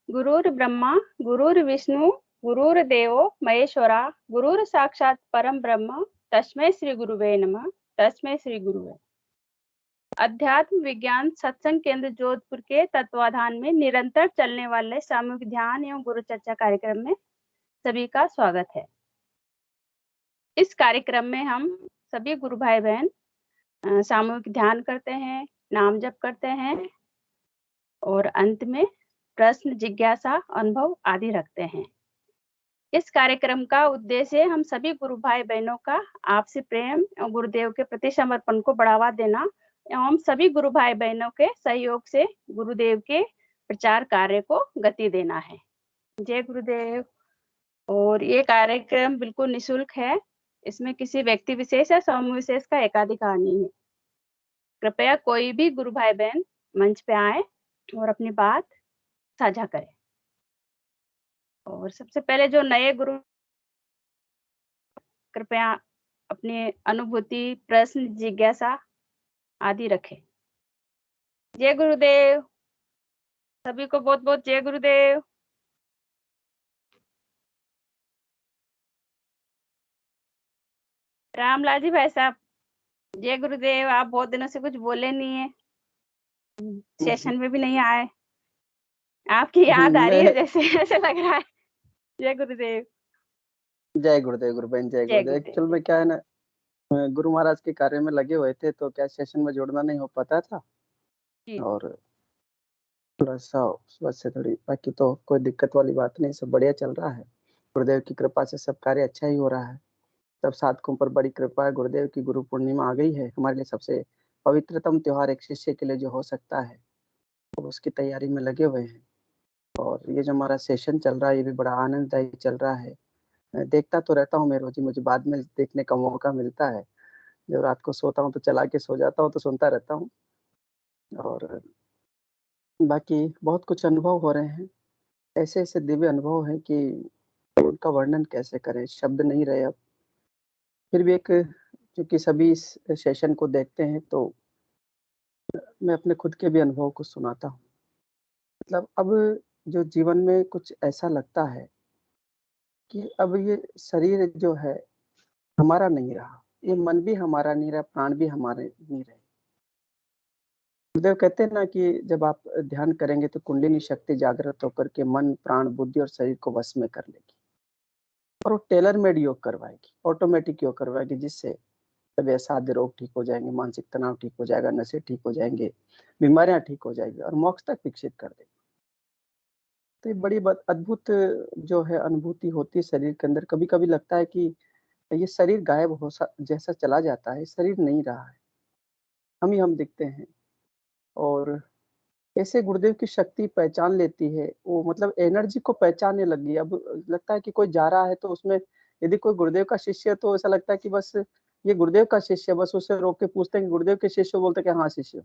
गुरुर्ब्रह्मा गुरुर्विष्णु गुरुर्देवो महेश्वरा गुरुर साक्षात परम ब्रह्म तस्मै श्री गुरुवे नमः। तस्मै श्री गुरुवे। अध्यात्म विज्ञान सत्संग केंद्र जोधपुर के तत्वाधान में निरंतर चलने वाले सामूहिक ध्यान एवं गुरु चर्चा कार्यक्रम में सभी का स्वागत है। इस कार्यक्रम में हम सभी गुरु भाई बहन सामूहिक ध्यान करते हैं, नाम जप करते हैं और अंत में प्रश्न, जिज्ञासा, अनुभव आदि रखते हैं। इस कार्यक्रम का उद्देश्य हम सभी गुरु भाई बहनों का आपसी प्रेम और गुरुदेव के प्रति समर्पण को बढ़ावा देना एवं सभी गुरु भाई बहनों के सहयोग से गुरुदेव के प्रचार कार्य को गति देना है। जय गुरुदेव। और ये कार्यक्रम बिल्कुल निःशुल्क है। इसमें किसी व्यक्ति विशेष या समूह विशेष का एकाधिकार नहीं है। कृपया कोई भी गुरु भाई बहन मंच पे आए और अपनी बात साझा करें। और सबसे पहले जो नए गुरु, कृपया अपनी अनुभूति, प्रश्न, जिज्ञासा आदि रखें। जय गुरुदेव। सभी को बहुत बहुत जय गुरुदेव। रामलाल जी भाई साहब, जय गुरुदेव। आप बहुत दिनों से कुछ बोले नहीं है, सेशन में भी नहीं आए। आपकी याद आ रही है जैसे ऐसे लग रहा है। जय गुरुदेव। जय गुरुदेव गुरु बहन, जय गुरुदेव। एक्चुअल में क्या है ना, गुरु महाराज के कार्य में लगे हुए थे तो क्या सेशन में जुड़ना नहीं हो पाता था और थोड़ा सा उस वजह से थोड़ी, बाकी तो कोई दिक्कत वाली बात नहीं, सब बढ़िया चल रहा है। गुरुदेव की कृपा से सब कार्य अच्छा ही हो रहा है। सब साधकों पर बड़ी कृपा है। गुरुदेव की गुरु पूर्णिमा आ गई है। हमारे लिए सबसे पवित्रतम त्योहार एक शिष्य के लिए जो हो सकता है, तो उसकी तैयारी में लगे हुए हैं। और ये जो हमारा सेशन चल रहा है ये भी बड़ा आनंददायी चल रहा है। मैं देखता तो रहता हूँ मैं रोज ही, मुझे बाद में देखने का मौका मिलता है। जब रात को सोता हूँ तो चला के सो जाता हूँ तो सुनता रहता हूँ। और बाकी बहुत कुछ अनुभव हो रहे हैं, ऐसे ऐसे दिव्य अनुभव हैं कि उनका वर्णन कैसे करें, शब्द नहीं रहे अब। फिर भी एक, क्योंकि सभी इस सेशन को देखते हैं तो मैं अपने खुद के भी अनुभव को सुनाता हूँ। मतलब अब जो जीवन में कुछ ऐसा लगता है कि अब ये शरीर जो है हमारा नहीं रहा, ये मन भी हमारा नहीं रहा, प्राण भी हमारे नहीं रहे। गुरुदेव कहते हैं ना कि जब आप ध्यान करेंगे तो कुंडलिनी शक्ति जागृत होकर के मन, प्राण, बुद्धि और शरीर को वश में कर लेगी और वो टेलर मेड योग करवाएगी, ऑटोमेटिक योग करवाएगी, जिससे सब असाध्य रोग ठीक हो जाएंगे, मानसिक तनाव ठीक हो जाएगा, नशे ठीक हो जाएंगे, बीमारियां ठीक हो जाएगी और मोक्ष तक विकसित कर देगी। तो ये बड़ी अद्भुत जो है अनुभूति होती है शरीर के अंदर। कभी कभी लगता है कि ये शरीर गायब हो जैसा चला जाता है, शरीर नहीं रहा है, हम ही हम दिखते हैं। और ऐसे गुरुदेव की शक्ति पहचान लेती है वो, मतलब एनर्जी को पहचानने लगी। अब लगता है कि कोई जा रहा है तो उसमें यदि कोई गुरुदेव का शिष्य है तो ऐसा लगता है कि बस ये गुरुदेव का शिष्य है, बस उसे रोक के पूछते हैं कि गुरुदेव के शिष्य, बोलते कि हाँ शिष्य।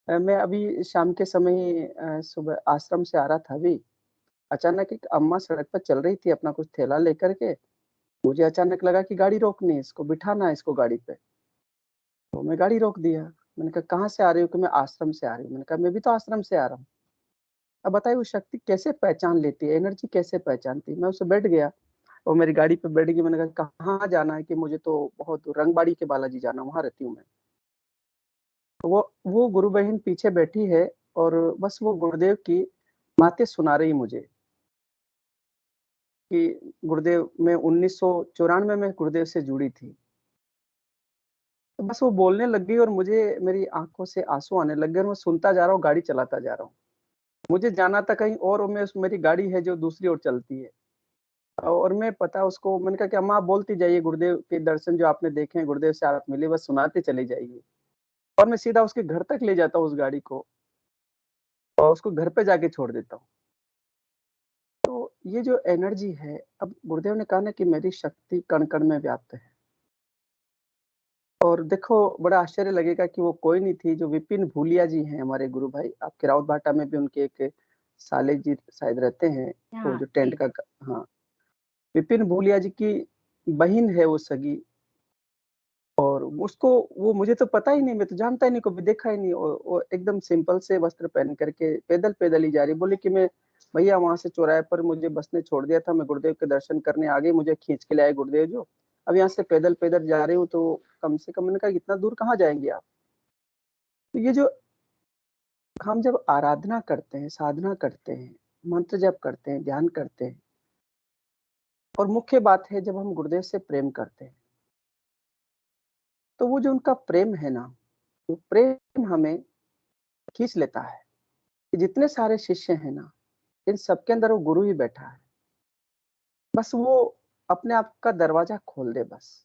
मैं अभी शाम के समय ही सुबह आश्रम से आ रहा था, अभी अचानक एक अम्मा सड़क पर चल रही थी अपना कुछ थैला लेकर के। मुझे अचानक लगा कि गाड़ी रोकनी है, इसको बिठाना है इसको गाड़ी पे। तो मैं गाड़ी रोक दिया। मैंने कहा कहाँ से आ रही हो? कि मैं आश्रम से आ रही हूँ। मैंने कहा मैं भी तो आश्रम से आ रहा हूँ। अब बताइए वो शक्ति कैसे पहचान लेती है, एनर्जी कैसे पहचानती है। मैं उससे बैठ गया, वो मेरी गाड़ी पे बैठ गई। मैंने कहा कहाँ जाना है? कि मुझे तो बहुत रंगबाड़ी के बालाजी जाना, वहां रहती हूँ मैं। तो वो गुरु बहन पीछे बैठी है और बस वो गुरुदेव की बातें सुना रही मुझे कि गुरुदेव, मैं 1994 में गुरुदेव से जुड़ी थी। तो बस वो बोलने लग गई और मुझे मेरी आंखों से आंसू आने लग गए और मैं सुनता जा रहा हूँ, गाड़ी चलाता जा रहा हूँ। मुझे जाना था कहीं और मैं मेरी गाड़ी है जो दूसरी ओर चलती है। और मैं पता उसको, मैंने कहा कि अम्मा आप बोलती जाइए, गुरुदेव के दर्शन जो आपने देखे हैं, गुरुदेव से आप मिले, बस सुनाते चली जाइए। और मैं सीधा उसके घर तक ले जाता हूँ उस गाड़ी को और उसको घर पे जाके छोड़ देता हूँ। तो ये जो एनर्जी है, अब गुरुदेव ने कहा ना कि मेरी शक्ति कण कण में व्याप्त है। और देखो बड़ा आश्चर्य लगेगा कि वो कोई नहीं थी, जो विपिन भूलिया जी हैं हमारे गुरु भाई। आपके राउत भाटा में भी उनके एक साले जी शायद रहते हैं, वो जो टेंट का, हाँ, विपिन भूलिया जी की बहन है वो सगी। और उसको, वो मुझे तो पता ही नहीं, मैं तो जानता ही नहीं, कभी देखा ही नहीं। वो एकदम सिंपल से वस्त्र पहन करके पैदल पैदल ही जा रही। बोली कि मैं भैया वहां से चौराहे पर मुझे बस ने छोड़ दिया था, मैं गुरुदेव के दर्शन करने आ गई, मुझे खींच के लाए गुरुदेव जो। अब यहाँ से पैदल पैदल जा रही हूँ, तो कम से कम मैंने कहा इतना दूर कहाँ जाएंगे आप। तो ये जो हम जब आराधना करते हैं, साधना करते हैं, मंत्र जप करते हैं, ध्यान करते हैं, और मुख्य बात है जब हम गुरुदेव से प्रेम करते हैं, तो वो जो उनका प्रेम है ना, वो प्रेम हमें खींच लेता है कि जितने सारे शिष्य हैं ना, इन सबके अंदर वो गुरु ही बैठा है। बस वो अपने आप का दरवाजा खोल दे बस,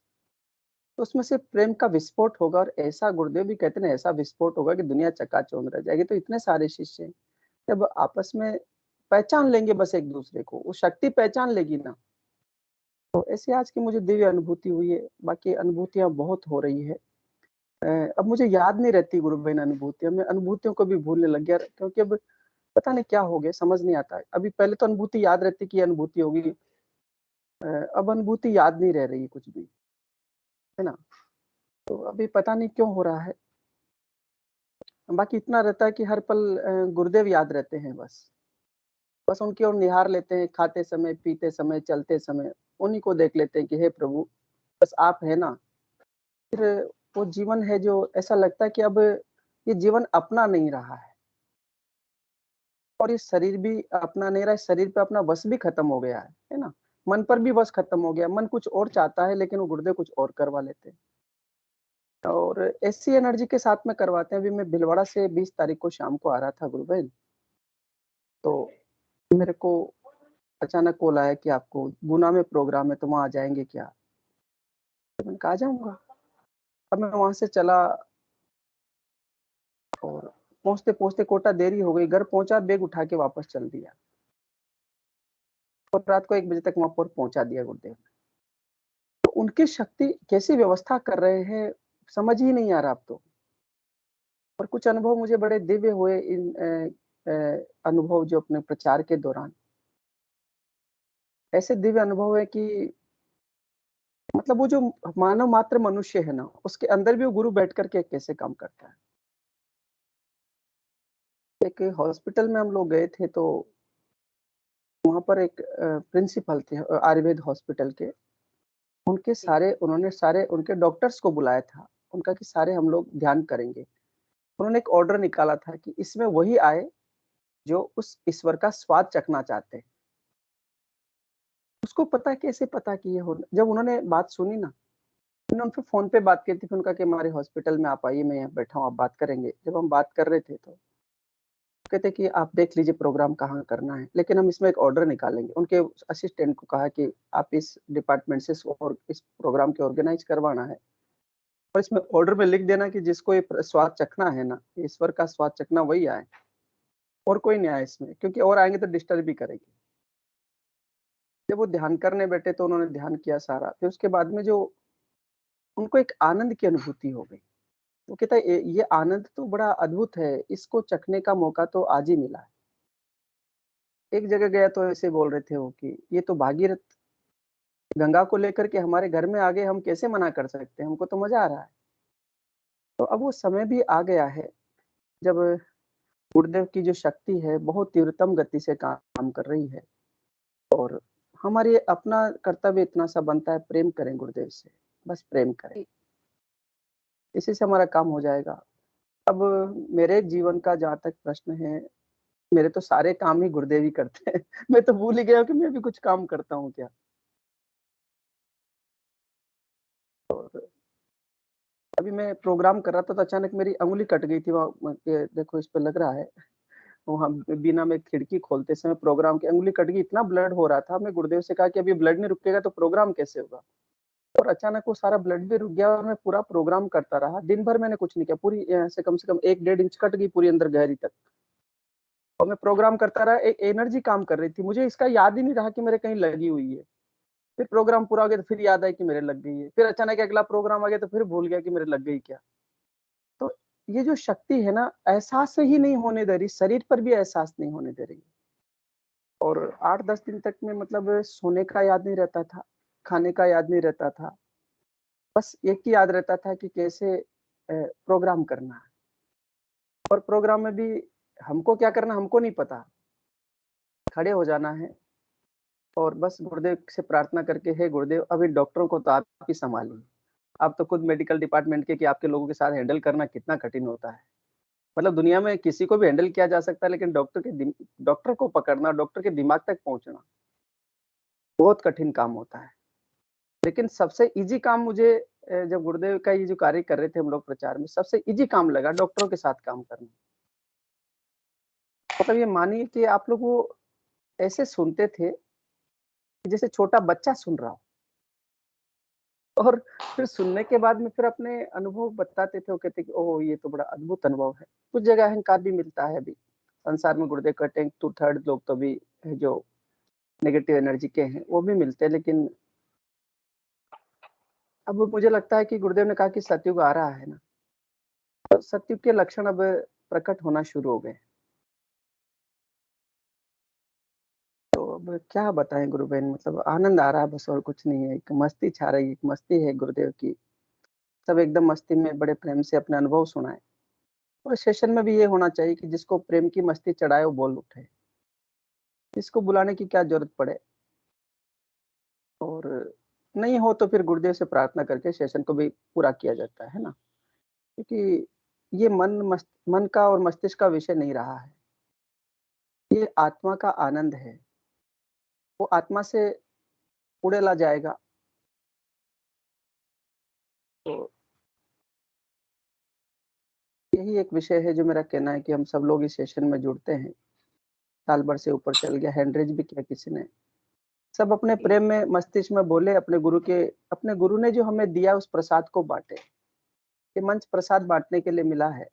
तो उसमें से प्रेम का विस्फोट होगा, और ऐसा गुरुदेव भी कहते हैं ऐसा विस्फोट होगा कि दुनिया चकाचौंध रह जाएगी। तो इतने सारे शिष्य जब आपस में पहचान लेंगे बस एक दूसरे को, वो शक्ति पहचान लेगी ना, तो ऐसी आज की मुझे दिव्य अनुभूति हुई है। बाकी अनुभूतियां बहुत हो रही है। अब मुझे याद नहीं रहती गुरु बहन अनुभूतियां, मैं अनुभूतियों को भी भूलने लग गया, क्योंकि अब पता नहीं क्या हो गया, समझ नहीं आता है। अभी पहले तो अनुभूति याद रहती कि अनुभूति होगी, अब अनुभूति याद नहीं रह रही कुछ भी, है ना। तो अभी पता नहीं क्यों हो रहा है। बाकी इतना रहता है कि हर पल गुरुदेव याद रहते हैं बस। बस उनकी ओर निहार लेते हैं, खाते समय, पीते समय, चलते समय, उन्हीं को देख लेते हैं कि हे प्रभु, बस आप है ना। फिर वो जीवन है जो ऐसा लगता है कि अब ये जीवन अपना नहीं रहा है, और ये शरीर भी अपना नहीं रहा है, शरीर पे अपना वश भी खत्म हो गया है ना। मन पर भी वश खत्म हो गया, मन कुछ और चाहता है, लेकिन वो गुरुदेव कुछ और करवा लेते हैं, और ऐसी एनर्जी के साथ में करवाते हैं। अभी मैं भीलवाड़ा से 20 तारीख को शाम को आ रहा था गुरु भाई, तो मेरे को अचानक कॉल आया कि आपको गुना में प्रोग्राम है, तो वहाँ आ जाएँगे क्या? तो मैंने कहा आ जाऊँगा। अब मैं वहाँ से चला, और पहुँचते-पहुँचते कोटा देरी हो गई, घर पहुँचा, बैग उठा के वापस चल दिया, और रात को 1 बजे तक वहाँ पर पहुँचा दिया गुरुदेव। तो उनकी शक्ति कैसी व्यवस्था कर रहे हैं, समझ ही नहीं आ रहा अब तो। और कुछ अनुभव मुझे बड़े दिव्य हुए इन अनुभव जो अपने प्रचार के दौरान, ऐसे दिव्य अनुभव है कि मतलब वो जो मानव मात्र मनुष्य है ना, उसके अंदर भी वो गुरु बैठ कर के कैसे काम करता है। एक हॉस्पिटल में हम लोग गए थे, तो वहाँ पर एक प्रिंसिपल थे आयुर्वेद हॉस्पिटल के। उन्होंने सारे उनके डॉक्टर्स को बुलाया था। उनका कि सारे हम लोग ध्यान करेंगे। उन्होंने एक ऑर्डर निकाला था कि इसमें वही आए जो उस ईश्वर का स्वाद चखना चाहते हैं। उसको पता कैसे पता कि ये हो, जब उन्होंने बात सुनी ना, मैंने उनसे फ़ोन पे बात की थी, फिर उनका कि हमारे हॉस्पिटल में आप आइए, मैं यहाँ बैठा हूँ, आप बात करेंगे। जब हम बात कर रहे थे, तो कहते कि आप देख लीजिए प्रोग्राम कहाँ करना है, लेकिन हम इसमें एक ऑर्डर निकालेंगे। उनके असिस्टेंट को कहा कि आप इस डिपार्टमेंट से और इस प्रोग्राम के ऑर्गेनाइज करवाना है, और इसमें ऑर्डर में लिख देना कि जिसको ये स्वाद चखना है ना, ईश्वर का स्वाद चखना वही आए, और कोई नहीं आए इसमें, क्योंकि और आएंगे तो डिस्टर्ब भी करेंगे। जब वो ध्यान करने बैठे, तो उन्होंने ध्यान किया सारा, फिर उसके बाद में जो उनको एक आनंद की अनुभूति हो गई। वो कहता है ये आनंद तो बड़ा अद्भुत है, इसको चखने का मौका तो आज ही मिला है। एक जगह गया तो ऐसे बोल रहे थे वो कि ये तो भागीरथ गंगा को लेकर के हमारे घर में आ गए, हम कैसे मना कर सकते हैं, हमको तो मजा आ रहा है। तो अब वो समय भी आ गया है जब गुरुदेव की जो शक्ति है बहुत तीव्रतम गति से काम कर रही है, और हमारी अपना कर्तव्य इतना सा बनता है, प्रेम करें गुरुदेव से, बस प्रेम करें, इसी से हमारा काम हो जाएगा। अब मेरे जीवन का जहाँ तक प्रश्न है, मेरे तो सारे काम ही गुरुदेव ही करते हैं। मैं तो भूल ही गया हूँ कि मैं भी कुछ काम करता हूँ क्या। और अभी मैं प्रोग्राम कर रहा था, तो अचानक मेरी उँगली कट गई थी वहाँ, ये देखो इस पे लग रहा है। वहाँ बिना में खिड़की खोलते समय प्रोग्राम की उँगली कट गई, इतना ब्लड हो रहा था। मैं गुरुदेव से कहा कि अभी ब्लड नहीं रुकेगा तो प्रोग्राम कैसे होगा? और अचानक वो सारा ब्लड भी रुक गया, और मैं पूरा प्रोग्राम करता रहा। दिन भर मैंने कुछ नहीं किया, पूरी से कम 1 डेढ़ इंच कट गई पूरी अंदर गहरी तक, और मैं प्रोग्राम करता रहा। एक एनर्जी काम कर रही थी, मुझे इसका याद ही नहीं रहा कि मेरे कहीं लगी हुई है। फिर प्रोग्राम पूरा हो गया, तो फिर याद आया कि मेरे लग गई है। फिर अचानक अगला प्रोग्राम आ गया, तो फिर भूल गया कि मेरे लग गई क्या। तो ये जो शक्ति है ना, एहसास ही नहीं होने दे रही, शरीर पर भी एहसास नहीं होने दे रही। और 8-10 दिन तक में मतलब सोने का याद नहीं रहता था, खाने का याद नहीं रहता था। बस एक ही याद रहता था कि कैसे प्रोग्राम करना है, और प्रोग्राम में भी हमको क्या करना हमको नहीं पता। खड़े हो जाना है और बस गुरुदेव से प्रार्थना करके, हे गुरुदेव अभी डॉक्टरों को तो आप ही संभालिए। आप तो खुद मेडिकल डिपार्टमेंट के कि आपके लोगों के साथ हैंडल करना कितना कठिन होता है। मतलब दुनिया में किसी को भी हैंडल किया जा सकता है, लेकिन डॉक्टर को पकड़ना, डॉक्टर के दिमाग तक पहुँचना बहुत कठिन काम होता है। लेकिन सबसे ईज़ी काम मुझे जब गुरुदेव का ये जो कार्य कर रहे थे हम लोग प्रचार में, सबसे ईज़ी काम लगा डॉक्टरों के साथ काम करना। मतलब ये मानिए कि आप लोग वो ऐसे सुनते थे कि जैसे छोटा बच्चा सुन रहा हो। और फिर सुनने के बाद में फिर अपने अनुभव बताते थे, वो कहते कि ओह! ये तो बड़ा अद्भुत अनुभव है। कुछ जगह अहंकार भी मिलता है अभी। संसार में गुरुदेव कहते हैं 2/3 लोग तो अभी जो नेगेटिव एनर्जी के हैं, वो भी मिलते हैं, लेकिन अब मुझे लगता है कि गुरुदेव ने कहा कि सतयुग आ रहा है ना, तो सतयुग के लक्षण अब प्रकट होना शुरू हो गए। तो अब क्या बताएँ गुरु बहन, मतलब आनंद आ रहा है बस, और कुछ नहीं है। एक मस्ती छा रही है, एक मस्ती है गुरुदेव की। सब एकदम मस्ती में बड़े प्रेम से अपने अनुभव सुनाएँ। और सेशन में भी ये होना चाहिए कि जिसको प्रेम की मस्ती चढ़ाए वो बोल उठे। इसको बुलाने की क्या ज़रूरत पड़े। और नहीं हो तो फिर गुरुदेव से प्रार्थना करके सेशन को भी पूरा किया जाता है ना? क्योंकि ये मन का और मस्तिष्क का विषय नहीं रहा है। ये आत्मा का आनंद है। वो आत्मा से उड़ेला जाएगा। तो यही एक विषय है जो मेरा कहना है कि हम सब लोग इस सेशन में जुड़ते हैं। साल भर से ऊपर चल गया, हैंड रेज़ भी किया किसी ने। सब अपने प्रेम में मस्तिष्क में बोले, अपने गुरु ने जो हमें दिया उस प्रसाद को बाँटे। ये मंच प्रसाद बाँटने के लिए मिला है।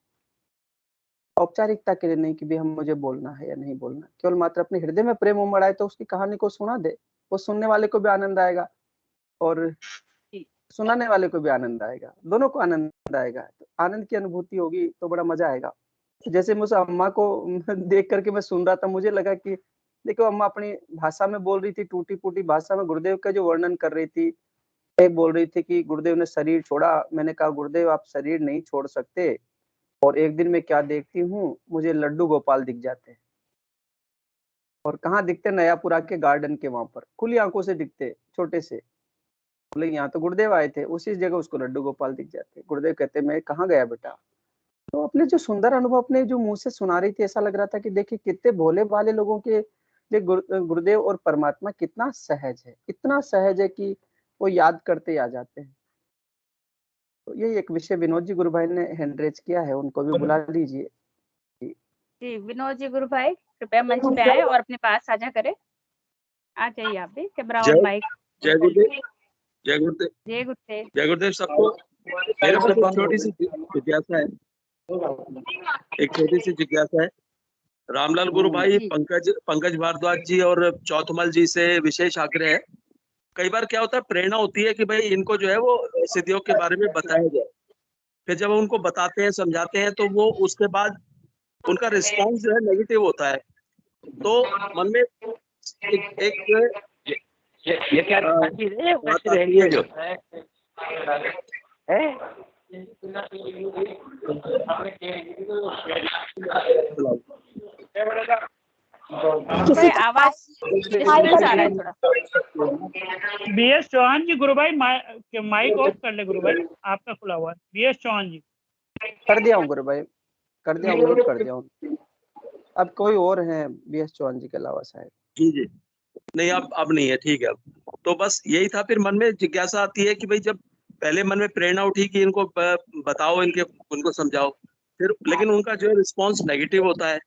औपचारिकता के लिए नहीं कि भी हम मुझे बोलना है या नहीं बोलना। केवल मात्र अपने हृदय में प्रेम उमड़ आए तो उसकी कहानी को सुना दे। वो सुनने वाले को भी आनंद आएगा और सुनाने वाले को भी आनंद आएगा। दोनों को आनंद आएगा। तो आनंद की अनुभूति होगी तो बड़ा मज़ा आएगा। जैसे मुझे अम्मा को देख कर के मैं सुन रहा था, मुझे लगा कि देखो अम्मा अपनी भाषा में बोल रही थी, टूटी-फूटी भाषा में गुरुदेव का जो वर्णन कर रही थी। एक बोल रही थी कि गुरुदेव ने शरीर छोड़ा। मैंने कहा गुरुदेव आप शरीर नहीं छोड़ सकते। और एक दिन मैं क्या देखती हूँ, मुझे लड्डू गोपाल दिख जाते हैं। और कहाँ दिखते, नयापुरा के गार्डन के वहाँ पर, खुली आँखों से दिखते, छोटे से। बोले यहाँ तो गुरुदेव आए थे, उसी जगह उसको लड्डू गोपाल दिख जाते। गुरुदेव कहते मैं कहाँ गया बेटा? तो अपने जो सुंदर अनुभव अपने जो मुँह से सुना रही थी, ऐसा लग रहा था कि देखिए कितने भोले-भाले लोगों के लिए गुरुदेव और परमात्मा कितना सहज है। इतना सहज है कि वो याद करते ही आ जाते हैं। तो यही एक विषय विनोद जी गुरु भाई ने हैंड रेज़ किया है, उनको भी बुला लीजिए। जी। जी, विनोद जी गुरु भाई कृपया मंच पे आएँ और अपनी बात साझा करें। आ जाइए आप भी, कैमरा और माइक जय ऑन गुरुदेव। करिए। जय गुरुदेव। जय गुरुदेव। जय गुरुदेव सबको। मेरे बस एक छोटी सी जिज्ञासा है। एक छोटी सी जिज्ञासा है। रामलाल गुरु भाई, जी। पंकज भारद्वाज जी और चौथमल जी से विशेष आग्रह है। कई बार क्या होता है, प्रेरणा होती है कि भाई इनको जो है वो सिद्धियों के बारे में बताया जाए। फिर जब उनको बताते हैं, समझाते हैं, तो वो उसके बाद उनका रिस्पॉन्स जो है नेगेटिव होता है। तो मन में एक ये क्या चीज है? बात आती है जो है गुरु भाई आवाज डिस्टर्बेंस आ रहा है थोड़ा। बीएस चौहान जी, गुरु भाई माइक ऑफ कर ले गुरु भाई, आपका खुला हुआ है। बीएस चौहान जी कर दिया हूँ गुरु भाई, कर दिया हूँ, म्यूट कर दिया हूँ। अब कोई और हैं बीएस चौहान जी के अलावा शायद। जी जी, नहीं अब नहीं है, ठीक है। अब तो बस यही था। फिर मन में जिज्ञासा आती है कि भाई जब पहले मन में प्रेरणा उठी कि इनको बताओ, उनको समझाओ, फिर लेकिन उनका जो है रिस्पॉन्स नेगेटिव होता है।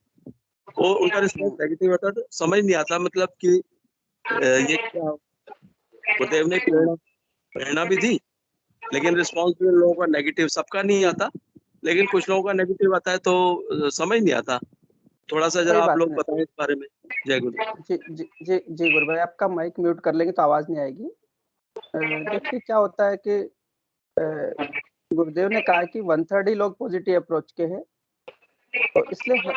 वो उनका रिस्पॉन्स नेगेटिव होता है, तो समझ नहीं आता मतलब कि ये क्या। गुरुदेव ने प्रेरणा भी दी, लेकिन रिस्पॉन्स भी लोगों का नेगेटिव, सबका नहीं आता, लेकिन कुछ लोगों का नेगेटिव आता है, तो समझ नहीं आता। थोड़ा सा कोई जरा आप बात लोग नहीं। बताएं इस बारे में। जय गुरु। जी गुरु भाई, आपका माइक म्यूट कर लेंगे तो आवाज नहीं आएगी। देखिए क्या होता है कि गुरुदेव ने कहा कि 1/3 ही लोग पॉजिटिव अप्रोच के हैं। तो इसलिए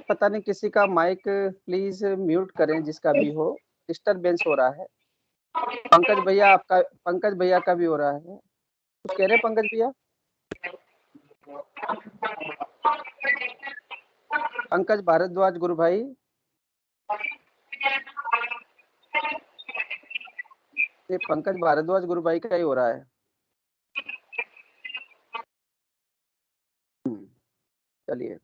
पता नहीं किसी का माइक प्लीज म्यूट करें, जिसका भी हो, डिस्टरबेंस हो रहा है। पंकज भैया का भी हो रहा है। कुछ कह रहे हैं पंकज भैया? पंकज भारद्वाज गुरु भाई, ये पंकज भारद्वाज गुरु भाई का ही हो रहा है। चलिए,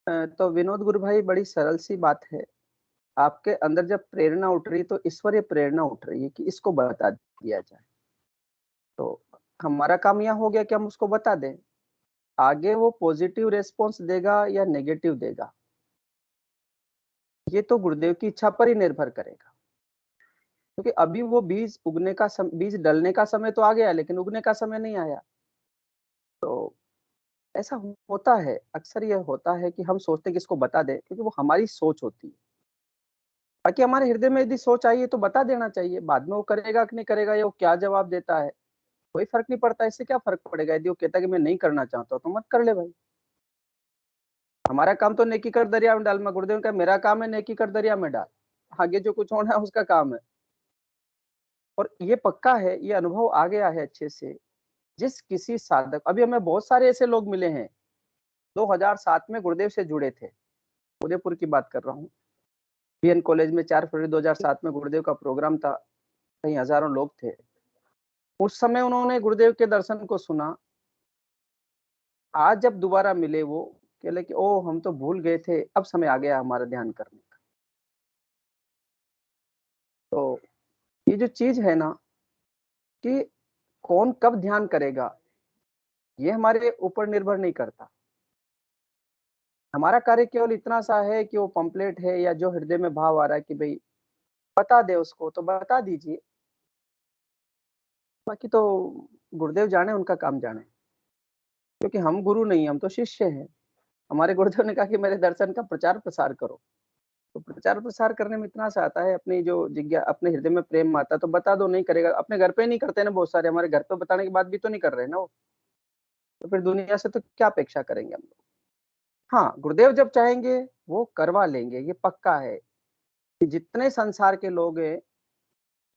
तो विनोद गुरु भाई, बड़ी सरल सी बात है। आपके अंदर जब प्रेरणा उठ रही तो ईश्वरीय प्रेरणा उठ रही है कि इसको बता दिया जाए। तो हमारा काम यह हो गया कि हम उसको बता दें। आगे वो पॉजिटिव रेस्पॉन्स देगा या नेगेटिव देगा, ये तो गुरुदेव की इच्छा पर ही निर्भर करेगा। क्योंकि अभी वो बीज उगने का बीज डलने का समय तो आ गया, लेकिन उगने का समय नहीं आया। तो ऐसा होता है, अक्सर यह होता है कि हम सोचते हैं कि इसको बता दें, क्योंकि वो हमारी सोच होती है। बाकी हमारे हृदय में यदि सोच आई है तो बता देना चाहिए। बाद में वो करेगा कि नहीं करेगा या वो क्या जवाब देता है, कोई फर्क नहीं पड़ता। इससे क्या फर्क पड़ेगा? यदि वो कहता है कि मैं नहीं करना चाहता तो मत कर ले भाई। हमारा काम तो नेकी कर दरिया में डाल। मैं गुरुदेव का मेरा काम है नेकी कर दरिया में डाल, आगे जो कुछ होना है उसका काम है। और ये पक्का है, ये अनुभव आ गया है अच्छे से। जिस किसी साधक, अभी हमें बहुत सारे ऐसे लोग मिले हैं 2007 में गुरुदेव से जुड़े थे, उदयपुर की बात कर रहा हूँ। बीएन कॉलेज में 4 फरवरी 2007 में गुरुदेव का प्रोग्राम था, कई हजारों लोग थे। उस समय उन्होंने गुरुदेव के दर्शन को सुना। आज जब दोबारा मिले वो कहले कि ओ हम तो भूल गए थे, अब समय आ गया हमारा ध्यान करने का। तो ये जो चीज है ना कि कौन कब ध्यान करेगा, ये हमारे ऊपर निर्भर नहीं करता। हमारा कार्य केवल इतना सा है कि वो पंपलेट है या जो हृदय में भाव आ रहा है कि भाई बता दे उसको, तो बता दीजिए। बाकी तो गुरुदेव जाने, उनका काम जाने। क्योंकि हम गुरु नहीं, हम तो शिष्य हैं। हमारे गुरुदेव ने कहा कि मेरे दर्शन का प्रचार प्रसार करो। तो प्रचार प्रसार करने में इतना सा आता है, अपनी जो जिज्ञासा, अपने हृदय में प्रेम आता तो बता दो। नहीं करेगा, अपने घर पे नहीं करते ना बहुत सारे, हमारे घर पे बताने के बाद भी तो नहीं कर रहे ना वो। तो फिर दुनिया से तो क्या अपेक्षा करेंगे हम लोग। हाँ, गुरुदेव जब चाहेंगे वो करवा लेंगे, ये पक्का है। कि जितने संसार के लोग हैं,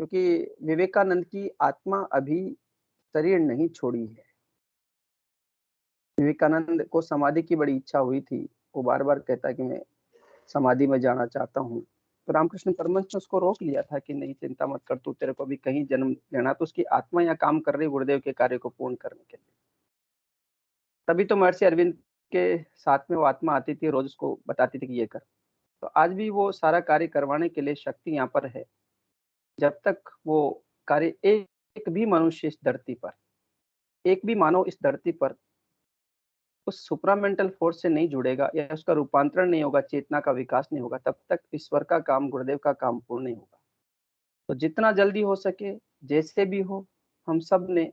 क्योंकि विवेकानंद की आत्मा अभी शरीर नहीं छोड़ी है। विवेकानंद को समाधि की बड़ी इच्छा हुई थी। वो बार बार कहता है कि मैं समाधि में जाना चाहता हूँ। तो रामकृष्ण परमहंस ने उसको रोक लिया था कि नहीं, चिंता मत कर, तू तेरे को भी कहीं जन्म लेना। तो उसकी आत्मा यहाँ काम कर रही गुरुदेव के कार्य को पूर्ण करने के लिए। तभी तो महर्षि अरविंद के साथ में वो आत्मा आती थी, रोज उसको बताती थी कि ये कर। तो आज भी वो सारा कार्य करवाने के लिए शक्ति यहाँ पर है। जब तक वो कार्य एक भी मनुष्य इस धरती पर, एक भी मानव इस धरती पर उस सुपरामेंटल फोर्स से नहीं जुड़ेगा या उसका रूपांतरण नहीं होगा, चेतना का विकास नहीं होगा, तब तक ईश्वर का काम, गुरुदेव का काम पूर्ण नहीं होगा। तो जितना जल्दी हो सके, जैसे भी हो, हम सब ने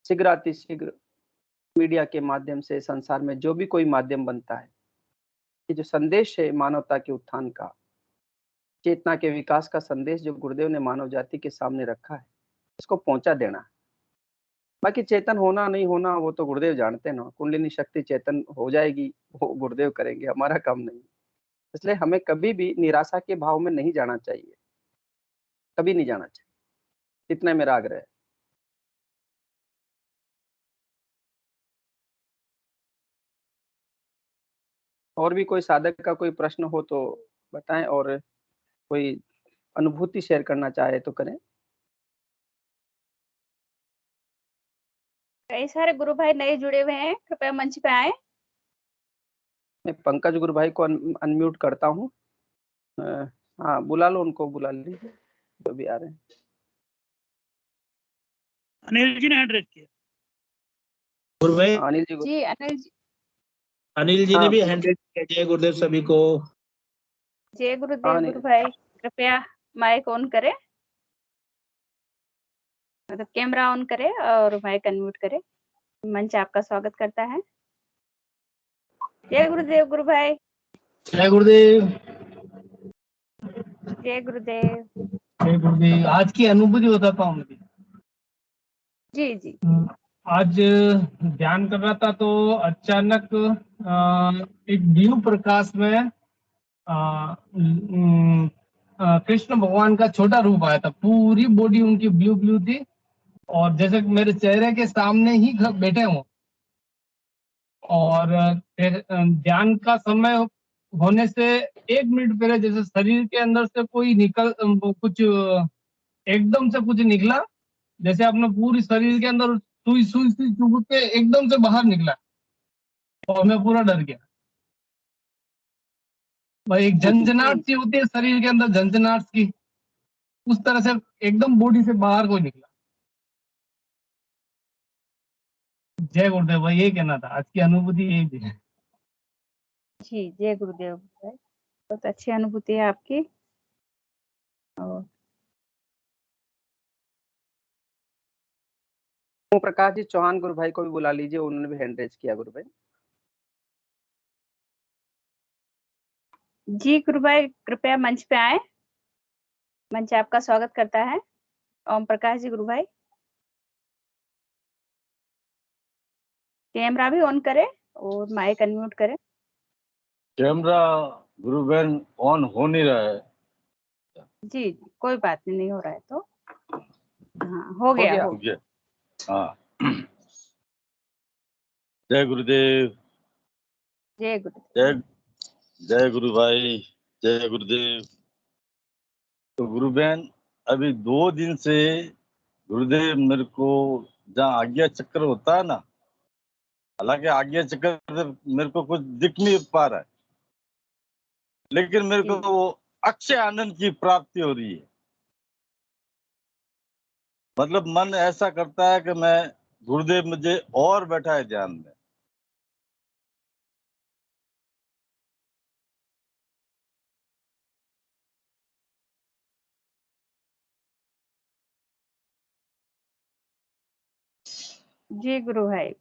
शीघ्रातिशीघ्र मीडिया के माध्यम से, संसार में जो भी कोई माध्यम बनता है, ये जो संदेश है मानवता के उत्थान का, चेतना के विकास का संदेश जो गुरुदेव ने मानव जाति के सामने रखा है, इसको पहुंचा देना है। बाकी चेतन होना नहीं होना वो तो गुरुदेव जानते हैं ना। कुंडलिनी शक्ति चेतन हो जाएगी, वो गुरुदेव करेंगे, हमारा काम नहीं। इसलिए हमें कभी भी निराशा के भाव में नहीं जाना चाहिए, कभी नहीं जाना चाहिए। इतना मेरा आग्रह है। और भी कोई साधक का कोई प्रश्न हो तो बताएं, और कोई अनुभूति शेयर करना चाहे तो करें। कई सारे गुरु भाई नए जुड़े हुए हैं, कृपया मंच पे आए। मैं पंकज गुरु भाई को अनम्यूट करता हूँ। हाँ, बुला लो उनको, बुला लीजिए जो भी आ रहे हैं। अनिल जी ने हैंड रेज किया। गुरु भाई, अनिल जी जी अनिल जी, अनिल जी ने हाँ, भी हैंड रेज किया। जय गुरुदेव सभी को। जय गुरुदेव। हाँ, गुरु भाई कृपया माइक ऑन करें, मतलब कैमरा ऑन करें और माइक अनम्यूट करें। मंच आपका स्वागत करता है। जय गुरुदेव गुरु भाई। जय गुरुदेव। जय गुरुदेव। जय गुरुदेव। आज की अनुभूति बताता हूँ मेरी। जी जी। आज ध्यान कर रहा था तो अचानक एक ब्लू प्रकाश में कृष्ण भगवान का छोटा रूप आया था। पूरी बॉडी उनकी ब्लू ब्लू थी और जैसे मेरे चेहरे के सामने ही बैठे हों। और फिर ध्यान का समय होने से 1 मिनट पहले जैसे शरीर के अंदर से कोई कुछ एकदम से कुछ निकला, जैसे अपने पूरी शरीर के अंदर सुई सुई सुई चुभ के एकदम से बाहर निकला और मैं पूरा डर गया भाई। एक झंझनाहट सी होती है शरीर के अंदर, झंझनाहट की, उस तरह से एकदम बॉडी से बाहर कोई निकला। जय गुरुदेव भाई, ये कहना था, आज की अनुभूति यही थी। जी जय गुरुदेव भाई, बहुत अच्छी अनुभूति है आपकी। और ओम प्रकाश जी चौहान गुरु भाई को भी बुला लीजिए, उन्होंने भी हैंड रेज किया गुरु भाई। जी गुरु भाई कृपया मंच पे आए, मंच आपका स्वागत करता है। ओम प्रकाश जी गुरु भाई कैमरा भी ऑन करें और माइक अनम्यूट करें। कैमरा गुरु बहन ऑन हो नहीं रहा है। जी कोई बात नहीं हो रहा है तो हाँ हो गया। हो गया। हाँ जय गुरुदेव, जय गुरुदेव। जय गुरु भाई, जय गुरुदेव। तो गुरु बहन अभी 2 दिन से गुरुदेव मेरे को जहाँ आज्ञा चक्र होता है ना, हालांकि आज्ञा चक्र से मेरे को कुछ दिख नहीं पा रहा है, लेकिन मेरे को वो अक्षय आनंद की प्राप्ति हो रही है। मतलब मन ऐसा करता है कि मैं गुरुदेव मुझे और बैठा है ध्यान में। जी गुरु भाई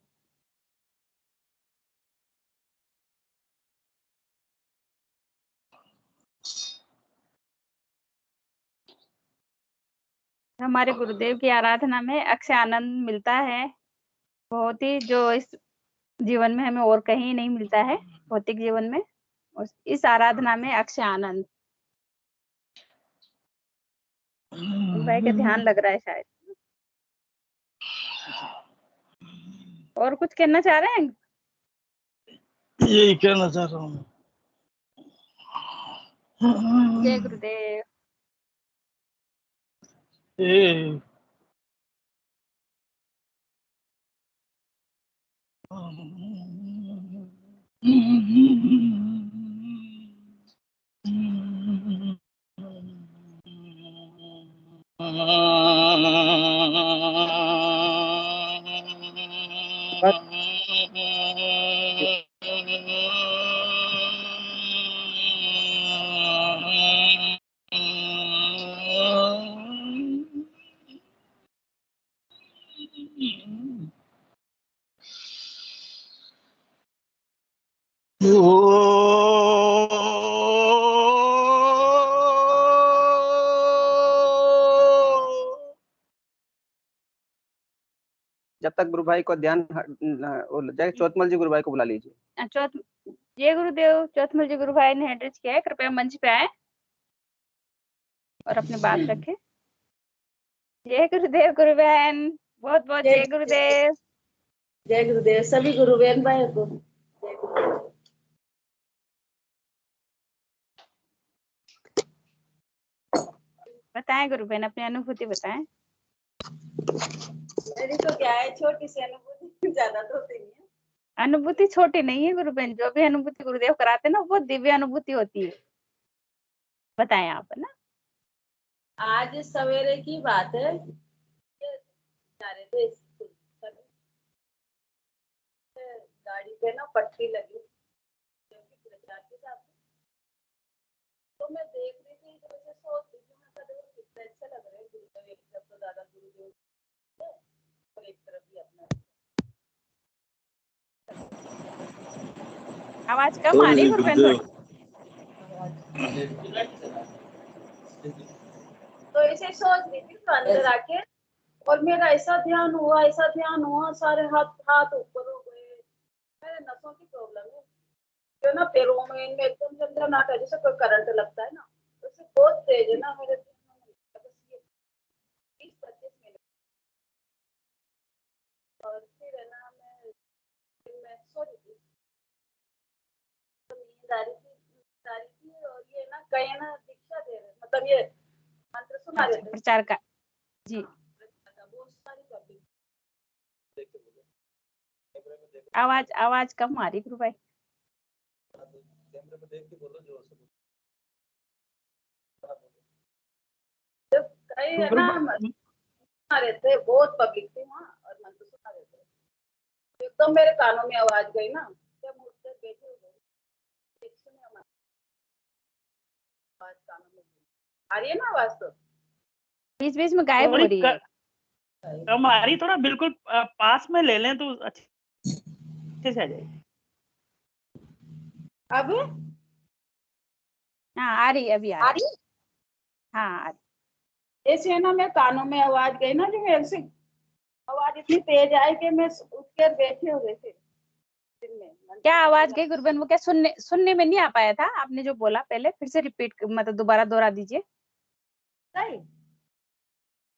हमारे गुरुदेव की आराधना में अक्षय आनंद मिलता है, बहुत ही, जो इस जीवन में हमें और कहीं नहीं मिलता है, भौतिक जीवन में। इस आराधना में अक्षय आनंद। गुरु भाई का ध्यान लग रहा है शायद, और कुछ कहना चाह रहे हैं? यही कहना चाह रहा हूँ। जय गुरुदेव। ए जब तक गुरु भाई को ध्यान जाए, चौथमल जी गुरु भाई को बुला लीजिए। जय गुरुदेव। चौथमल जी गुरु भाई ने हैंड रेज किया है, कृपया मंच पे आए और अपनी बात रखें। जय गुरुदेव गुरु बहन, बहुत बहुत जय गुरुदेव। जय गुरुदेव सभी गुरु बहन भाई को। बताएं गुरु बहन, अपनी अनुभूति बताएं। मेरी तो क्या है, छोटी सी अनुभूति, ज्यादा तो होती नहीं है। अनुभूति छोटी नहीं है गुरु बहन, जो भी अनुभूति गुरुदेव कराते हैं ना, वो दिव्य अनुभूति होती है। बताएं आप, है ना। आज सवेरे की बात है, जा रहे थे स्कूल, गाड़ी पे ना पट्टी लगी तो मैं देख रही थी, तो मुझे सोच रही थी कितने अच्छे लग रहे हैं गुरुदेव, एक तरफ तो दादा गुरुदेव और एक तरफ भी अपना। आवाज कम आ रही गुरु बहन थोड़ी। तो ऐसे सोच रही थी, तो अंदर आके और मेरा ऐसा ध्यान हुआ, सारे हाथ ऊपर हो गए। मेरे नसों की प्रॉब्लम है, जो ना पैरों में इनमें एकदम जंजन आता है, जैसे कोई करंट लगता है ना, उससे बहुत तेज है ना मेरे 20-25 मिनट। और फिर है ना मैं सो रही थी, तो नींद आ रही थी और ये ना कहीं ना दीक्षा दे रहे, मतलब ये मंत्र सुना रहे थे। प्रचार का जी। बहुत सारी पब्लिक। आवाज आवाज कम आ रही गुरु भाई। जब कई है गुरु ना भाई, सुना रहे थे, बहुत पब्लिक थी वहाँ और मंत्र सुना रहे थे, एकदम मेरे कानों में आवाज गई ना, जब मुझसे बैठे हो गए, एक सुने हमारी आवाज कानों में गई। आ रही है ना आवाज? तो बीच बीच में गायब हो थोड़ी रही है। कम आ रही, थोड़ा बिल्कुल पास में ले लें तो अच्छे से आ जाएगी। अब हाँ आ रही है, अभी आ आ रही रही है। हाँ आ रही। है? ऐसे है ना, मेरे कानों में आवाज गई ना, जो मेरे से आवाज इतनी तेज आई कि मैं उठ कर बैठे हो गए थे दिन में। क्या आवाज गई गुरुबेन? वो क्या सुनने में नहीं आ पाया था आपने जो बोला पहले, फिर से रिपीट मतलब दोबारा दोहरा दीजिए। नहीं,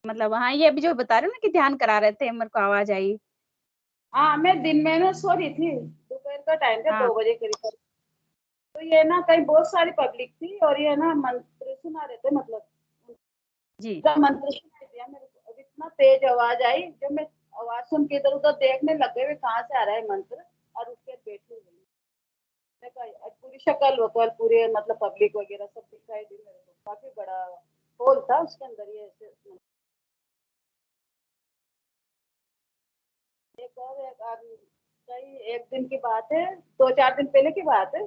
मतलब हाँ, ये अभी जो बता रहे हो ना कि ध्यान करा रहे थे, मेरे को आवाज आई। हाँ मैं दिन में ना सो रही थी, दोपहर का टाइम था, हाँ 2 बजे करीब। तो ये ना कहीं बहुत सारी पब्लिक थी और ये ना मंत्र सुना रहे थे, मतलब जी। पूरा मंत्र सुनाई दिया मेरे को। अब इतना तेज आवाज आई, जब मैं आवाज सुन के इधर उधर देखने लग गए कहाँ से आ रहा है मंत्र, और उसके बैठी हुई पूरी शक्ल वकल पूरे मतलब पब्लिक वगैरह सब दिखाई दी मेरे को। काफी बड़ा हॉल था, उसके अंदर ये ऐसे एक और एक आदमी, कई एक दिन की बात है, 2-4 दिन पहले की बात है,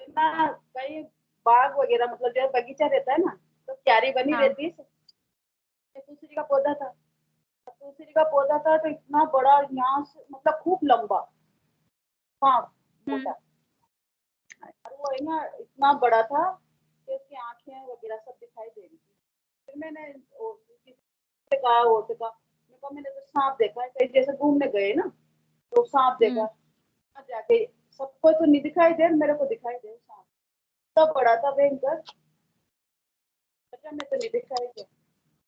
ना कहीं बाग वगैरह मतलब जो बगीचा रहता है ना, तो क्यारी बनी हाँ। रहती है, तुलसी का पौधा था। तुलसी का पौधा था तो इतना बड़ा, यहाँ से मतलब खूब लंबा, हाँ मोटा, और वो है ना इतना बड़ा था कि उसकी आंखें वगैरह सब दिखाई दे रही थी। फिर मैंने किसी से कहा, और से कहा, मैंने तो सांप देखा है, कहीं जैसे घूमने गए ना तो सांप देखा, जाके सबको तो नहीं दिखाई दे, मेरे को दिखाई दे सांप, तब बड़ा था भयंकर, बच्चा में तो नहीं दिखाई दे।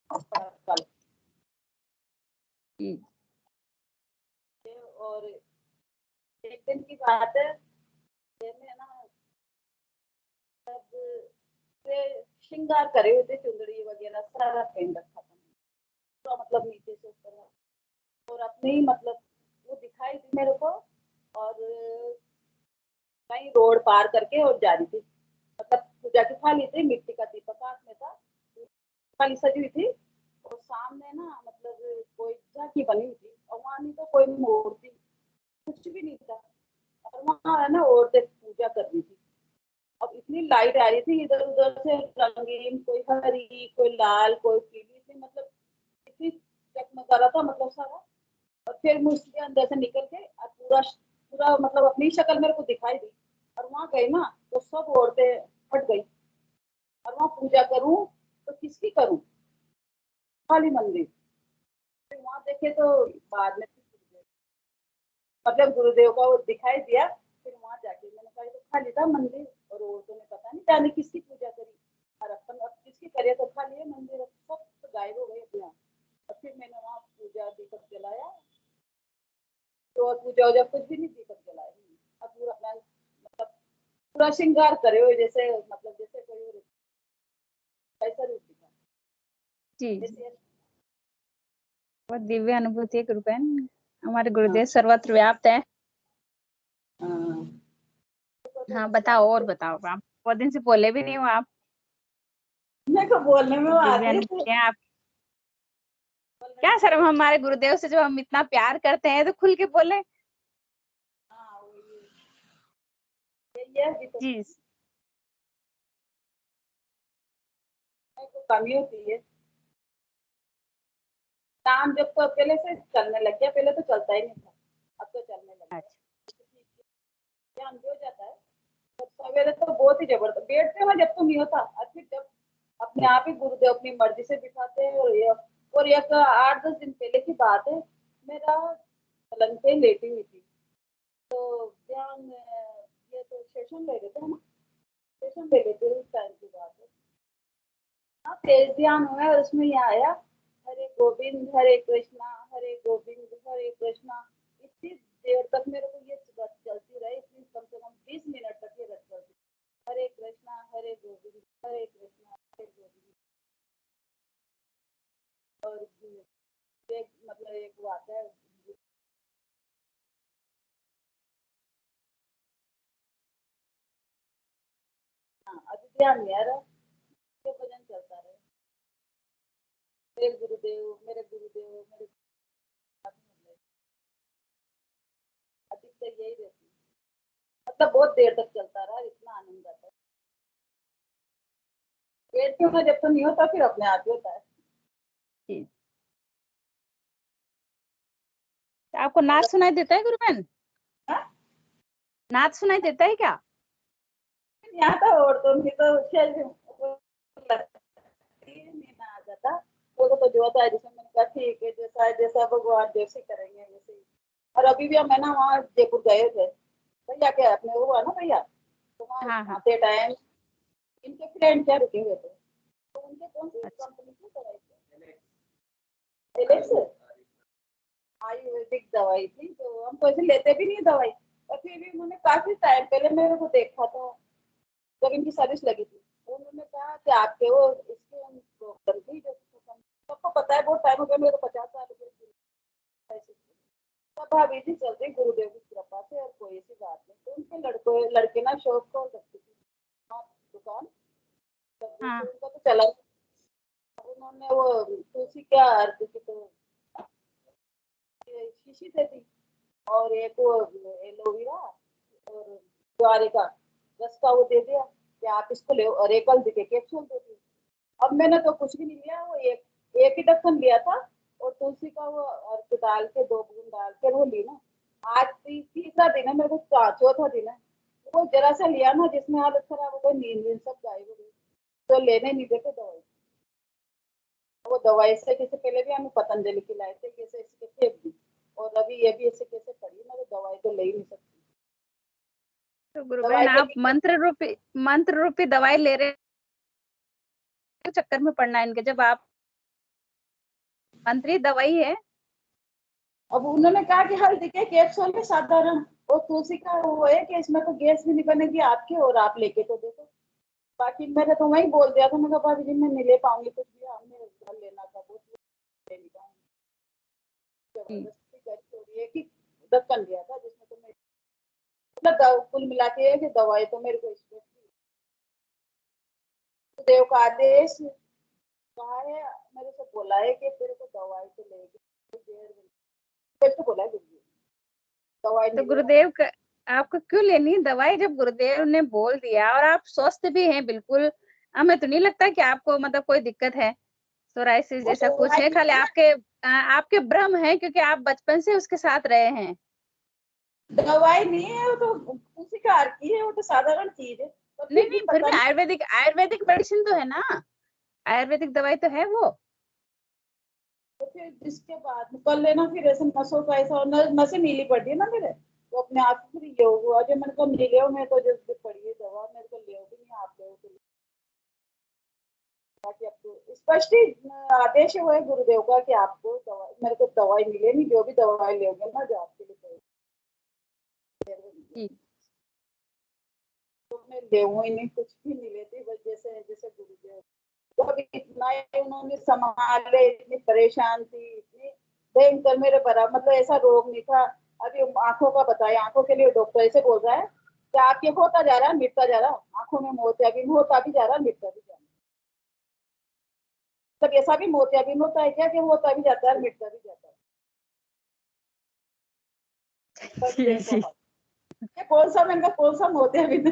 कल जी। और एक दिन की बात है, मैं ना तब से श्रृंगार करे हुए थे, चुंदड़ी वगैरह सारा पहन रखा था, तो मतलब नीचे से ऊपर, और अपने ही मतलब वो दिखाई दी मेरे को, और कहीं रोड पार करके और जा रही थी, मतलब पूजा की थाली थी, मिट्टी का दीपक हाथ में था, थाली सजी हुई थी, और सामने ना मतलब कोई झांकी बनी हुई थी, और वहां नहीं तो कोई मूर्ति, कुछ भी नहीं था, और वहां है ना औरतें पूजा कर रही थी। अब इतनी लाइट आ रही थी इधर उधर से, रंगीन, कोई हरी कोई लाल कोई पीली थी, मतलब इतनी जगमगा रहा था मतलब सारा। और फिर मैं उसके अंदर से निकल के और पूरा पूरा मतलब अपनी शक्ल मेरे को दिखाई दी, और वहां गई ना तो सब औरतें हट गई, और वहां पूजा करूं तो किसकी करूं, खाली मंदिर। फिर वहां देखे तो बाद में मतलब गुरुदेव का वो दिखाई दिया, फिर वहां जाके मैंने कहा ये तो खाली था मंदिर, और औरतों ने पता नहीं जाने किसकी पूजा करी, और अपन अब किसकी करे, तो खाली है मंदिर, अब सब तो गायब हो गए अपने आप। और फिर मैंने वहां पूजा दीपक जलाया, तो और पूजा वूजा कुछ भी नहीं, दीपक जलाया नहीं। अब पूरा मैं मतलब पूरा श्रृंगार करे हुए जैसे, मतलब जैसे कोई और ऐसा रूप दिखा जी। जैसे। बहुत दिव्य अनुभूति है गुरुबेन, हमारे हाँ गुरुदेव सर्वत्र व्याप्त है। हाँ, हाँ बताओ, और बताओ आप, बहुत दिन से बोले भी नहीं हो आप। मेरे को बोलने में वो दिव्य आती है, अनुभूतियां आप, क्या शर्म, हमारे गुरुदेव से जो हम इतना प्यार करते हैं तो खुल के बोले। हाँ ये भी तो जी। मेरे को कमी होती है। काम जब तो पहले से चलने लग गया, पहले तो चलता ही नहीं था, अब तो चलने लग गया, अच्छा। ध्यान भी हो जाता है। तो सवेरे तो बहुत ही जबरदस्त बैठते हैं, जब तो नहीं होता, और फिर जब अपने आप ही गुरुदेव अपनी मर्जी से बिठाते हैं। और एक 8-10 दिन पहले की बात है, मेरा पलंग पे लेटी हुई थी, तो ध्यान ये तो सेशन ले लेते हैं ना, सेशन ले लेते हैं, उस टाइम की बात है। हाँ तेज ध्यान हुआ है, उसमें ये आया, हरे गोविंद हरे कृष्णा हरे गोविंद हरे कृष्णा, इतनी देर तक मेरे को ये रट चलती रही, इतनी कम से कम 20 मिनट तक ये रट चलती, हरे कृष्णा हरे गोविंद हरे कृष्णा हरे गोविंद। वो आता है। हाँ अभी ध्यान नहीं आ रहा, ये भजन चलता रहे। मेरे गुरुदेव मेरे गुरुदेव मेरे, अधिकतर यही रहती है, मतलब बहुत देर तक चलता रहा, इतना आनंद आता है। पेट क्यों ना, जब तो नहीं होता फिर अपने आप ही होता है। आपको नाच सुनाई देता है गुरुबहन? हाँ? नाच सुनाई देता है क्या? यहाँ तो औरतों की तो नहीं ना आ जाता, तो जो होता है जैसे मैंने कहा ठीक है, जैसा जैसा भगवान जैसे करेंगे वैसे ही। और अभी भी हम है ना वहाँ जयपुर गए थे, भैया के अपने वो हुआ ना भैया, तो वहाँ हाँ, हाँ। आते टाइम इनके फ्रेंड क्या रुके हुए थे, तो उनके कौन सी कंपनी की दवाई थी, एलेक्स आयुर्वेदिक दवाई थी, तो हम तो ऐसे लेते भी नहीं दवाई, और फिर भी उन्होंने काफी टाइम पहले मेरे को देखा था जब इनकी सर्विस लगी थी, तो उन्होंने कहा कि आपके वो इसके प्रॉब्लम थी, जो सबको पता है बहुत टाइम हो गया, मेरे को 50 साल हो गए, तब भाभी जी चलते गुरुदेव की कृपा से, और कोई ऐसी बात नहीं। तो उनके लड़के ना शॉप खोल रखी थी दुकान, हाँ। उनका तो चला, उन्होंने वो तुलसी क्या अर्थ की तो शीशी दे दी, और एक वो एलोवेरा और ज्वारे का रस का वो दे दिया कि आप इसको ले, और एक हल्दी के कैप्सूल दे दिए। अब मैंने तो कुछ भी नहीं लिया, वो एक ही ढक्कन लिया था, और तुलसी का वो अर्क डाल के 2 बूंद डाल के वो ली ना। आज तीसरा दिन है, मेरे को चौथा दिन है, वो जरा सा लिया ना जिसमें हालत खराब हो गई, नींद सब गायब हो गई, तो लेने नहीं देते दवाई। वो दवाई से कैसे पहले भी हमें पतंजलि की लाए थे, कैसे इसके फेंक दी, और अभी ये भी ऐसे कैसे पड़ी, मैं तो दवाई तो ले ही नहीं सकती। तो गुरुबहन आप मंत्र रूपी दवाई ले रहे हो, चक्कर में पड़ना है इनके, जब आप मंत्री दवाई है। अब उन्होंने कहा कि हल्दी के कैप्सूल में साधारण, और तुलसी का वो है कि इसमें तो गैस भी नहीं बनेगी आपकी, और आप लेके तो देखो। बाकी मैंने तो वही बोल दिया था, मैं कहा भाभी जी मैं नहीं ले पाऊंगी कुछ भी, हमने घर लेना था वो ले नहीं पाऊंगी, जबरदस्ती घर छोड़ी है कि ढक्कन दिया था जिसमें तो मैं मतलब कुल मिला के कि दवाई तो मेरे को इसमें देव का आदेश कहा है, मेरे से बोला है कि तेरे को दवाई तो लेगी, तो बोला है दवाई तो नहीं गुरुदेव का आपको क्यों लेनी है दवाई, जब गुरुदेव ने बोल दिया और आप स्वस्थ भी हैं बिल्कुल? हमें तो नहीं लगता कि आपको मतलब कोई दिक्कत है, सोराइसिस जैसा कुछ है, खाली आपके भ्रम है, क्योंकि आप बचपन से उसके साथ रहे हैं। दवाई नहीं है, वो तो उसी का अर्थ ही है, वो तो साधारण चीज है, तो नहीं फिर भी नहीं, फिर पता भी नहीं। आयुर्वेदिक मेडिसिन तो है ना, आयुर्वेदिक दवाई तो है वो। तो फिर जिसके बाद में कर लेना, फिर ऐसे नसों का ऐसा नसें नीली पड़ है ना मेरे, तो अपने आप फिर ये हुआ जो मैंने कहा नहीं ले, मैं तो जब पड़ी है दवा मेरे को ले भी नहीं, आप ले तो बाकी आपको स्पष्ट ही आदेश हुआ है गुरुदेव का कि आपको दवाई, मेरे को दवाई मिले नहीं, जो भी दवाई लोगे ना जो आपके लिए तो मैं ले ही नहीं, कुछ भी नहीं लेती, बस जैसे जैसे गुरुदेव तो अभी इतना ही उन्होंने संभाले, इतनी परेशान थी, इतनी भयंकर मेरे बराबर, मतलब ऐसा रोग नहीं था। अभी आंखों का बताया, आंखों के लिए डॉक्टर ऐसे बोल रहा है कि आपके होता जा रहा है, मिटता जा रहा है, आंखों में मोतियाबिंद होता भी जा रहा है, मिटता भी जा रहा है। तब ऐसा भी मोतियाबिंद होता है क्या कि होता भी जाता है, मिटता भी जाता है? ये कौन सा, मैंने कहा कौन सा मोतियाबिंद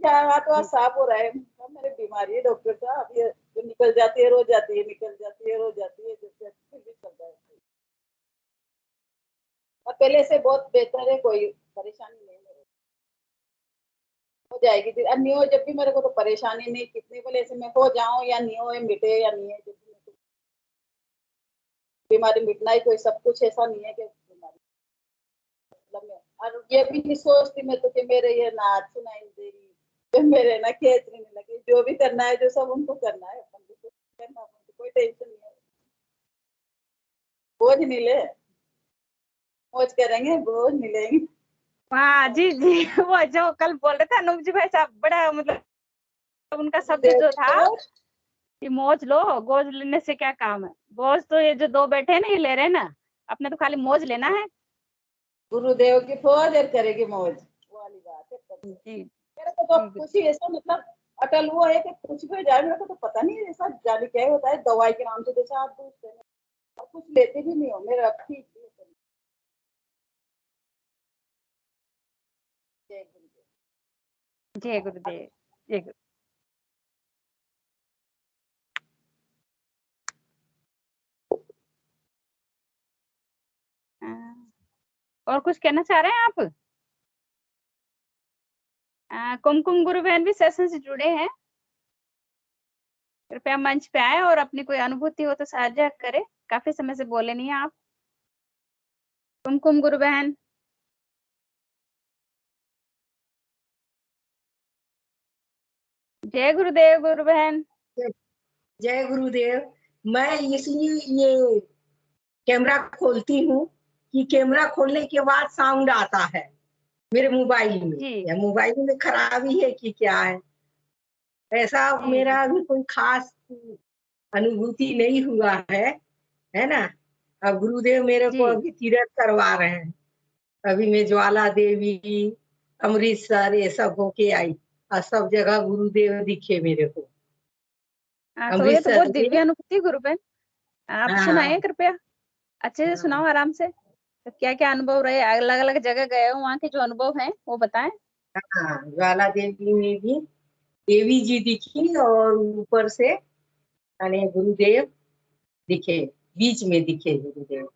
क्या हाथ वहां साफ हो रहा है, मेरी बीमारी है डॉक्टर साहब, ये जो निकल जाती है रोज जाती है, निकल जाती है रोज जाती है, जैसे फिर भी चल रहा है। और पहले से बहुत बेहतर है, कोई परेशानी नहीं है, हो जाएगी फिर। नहीं हो जब भी मेरे को तो परेशानी नहीं, कितनी बोले ऐसे मैं हो जाऊं या नहीं हो, मिटे या नहीं है, जब भी बीमारी मिटना ही कोई सब कुछ, ऐसा नहीं है कि बीमारी मतलब मैं, और ये भी नहीं सोचती मैं तो कि मेरे ये नाच सुनाई दे रही, जो मेरे ना खेचने नहीं लगे, जो भी करना है जो सब उनको करना है, अपन को करना, कोई टेंशन नहीं है, बोझ नहीं ले, मौज करेंगे बोझ मिलेंगे। हाँ जी जी वो जो कल बोल रहे थे अनूप जी भाई साहब, बड़ा मतलब उनका शब्द जो था कि मौज लो, गोज लेने से क्या काम है, गोज तो ये जो 2 बैठे हैं ना ये ले रहे हैं ना, अपने तो खाली मौज लेना है। गुरुदेव की थोड़ा देर करेगी मौज, वो वाली बात है। जी मेरे को तो कुछ ही ऐसा मतलब अटल हुआ है कि कुछ भी हो जाए, मेरे को तो पता नहीं ऐसा जाने क्या होता है, दवाई के नाम से जैसे आप दूसरे और कुछ लेते भी नहीं हो, मेरा ठीक है। जय गुरुदेव। जय गुरुदेव। जय गुरु। और कुछ कहना चाह रहे हैं आप? कुमकुम गुरु बहन भी सेशन से जुड़े हैं, कृपया मंच पे आए और अपनी कोई अनुभूति हो तो साझा करें। काफी समय से बोले नहीं आप। कुमकुम गुरु बहन। जय गुरुदेव गुरु बहन। जय गुरुदेव। मैं इसलिए ये कैमरा खोलती हूँ कि कैमरा खोलने के बाद साउंड आता है मेरे मोबाइल में, या मोबाइल में खराबी है कि क्या है, ऐसा मेरा भी कोई खास अनुभूति नहीं हुआ है ना। अब गुरुदेव मेरे को अभी तीरथ करवा रहे हैं, अभी मैं ज्वाला देवी, अमृतसर ये सब होके आई और सब जगह गुरुदेव दिखे मेरे को। तो ये तो बहुत दिव्य अनुभूति गुरु बहन, आप सुनाइए कृपया, अच्छे से सुनाओ आराम से। तो क्या क्या अनुभव रहे, अलग अलग जगह गए हो, वहाँ के जो अनुभव हैं वो बताएं। हाँ, ज्वाला देवी में भी देवी जी दिखी और ऊपर से गुरुदेव दिखे, बीच में दिखे गुरुदेव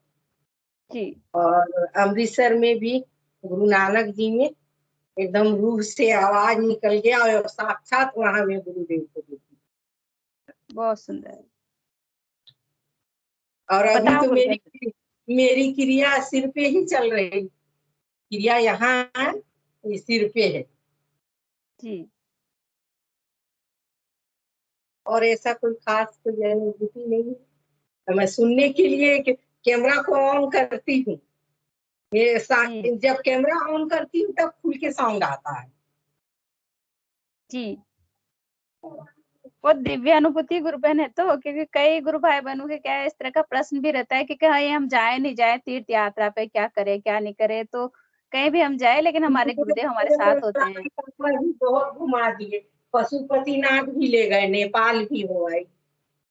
जी। और अमृतसर में भी गुरु नानक जी में एकदम रूह से आवाज निकल गया और साक्षात वहां में गुरुदेव को देखी। बहुत सुंदर। और अभी तो मेरी क्रिया सिर पे ही चल रही, क्रिया यहाँ सिर पे है जी। और ऐसा कोई खास कोई अनुभूति नहीं है। मैं सुनने के लिए कैमरा को ऑन करती हूँ, जब कैमरा ऑन करती हूँ तब खुल के साउंड आता है। जी, बहुत दिव्य अनुभूति गुरु बहन है। तो क्योंकि कई गुरु भाई बहनों के क्या इस तरह का प्रश्न भी रहता है कि कहीं हम जाए नहीं जाए तीर्थ यात्रा पे, क्या करे क्या नहीं करे, तो कहीं भी हम जाए लेकिन हमारे गुरुदेव हमारे साथ होते हैं। बहुत घुमा दिए, पशुपतिनाथ भी ले गए, नेपाल भी हो आई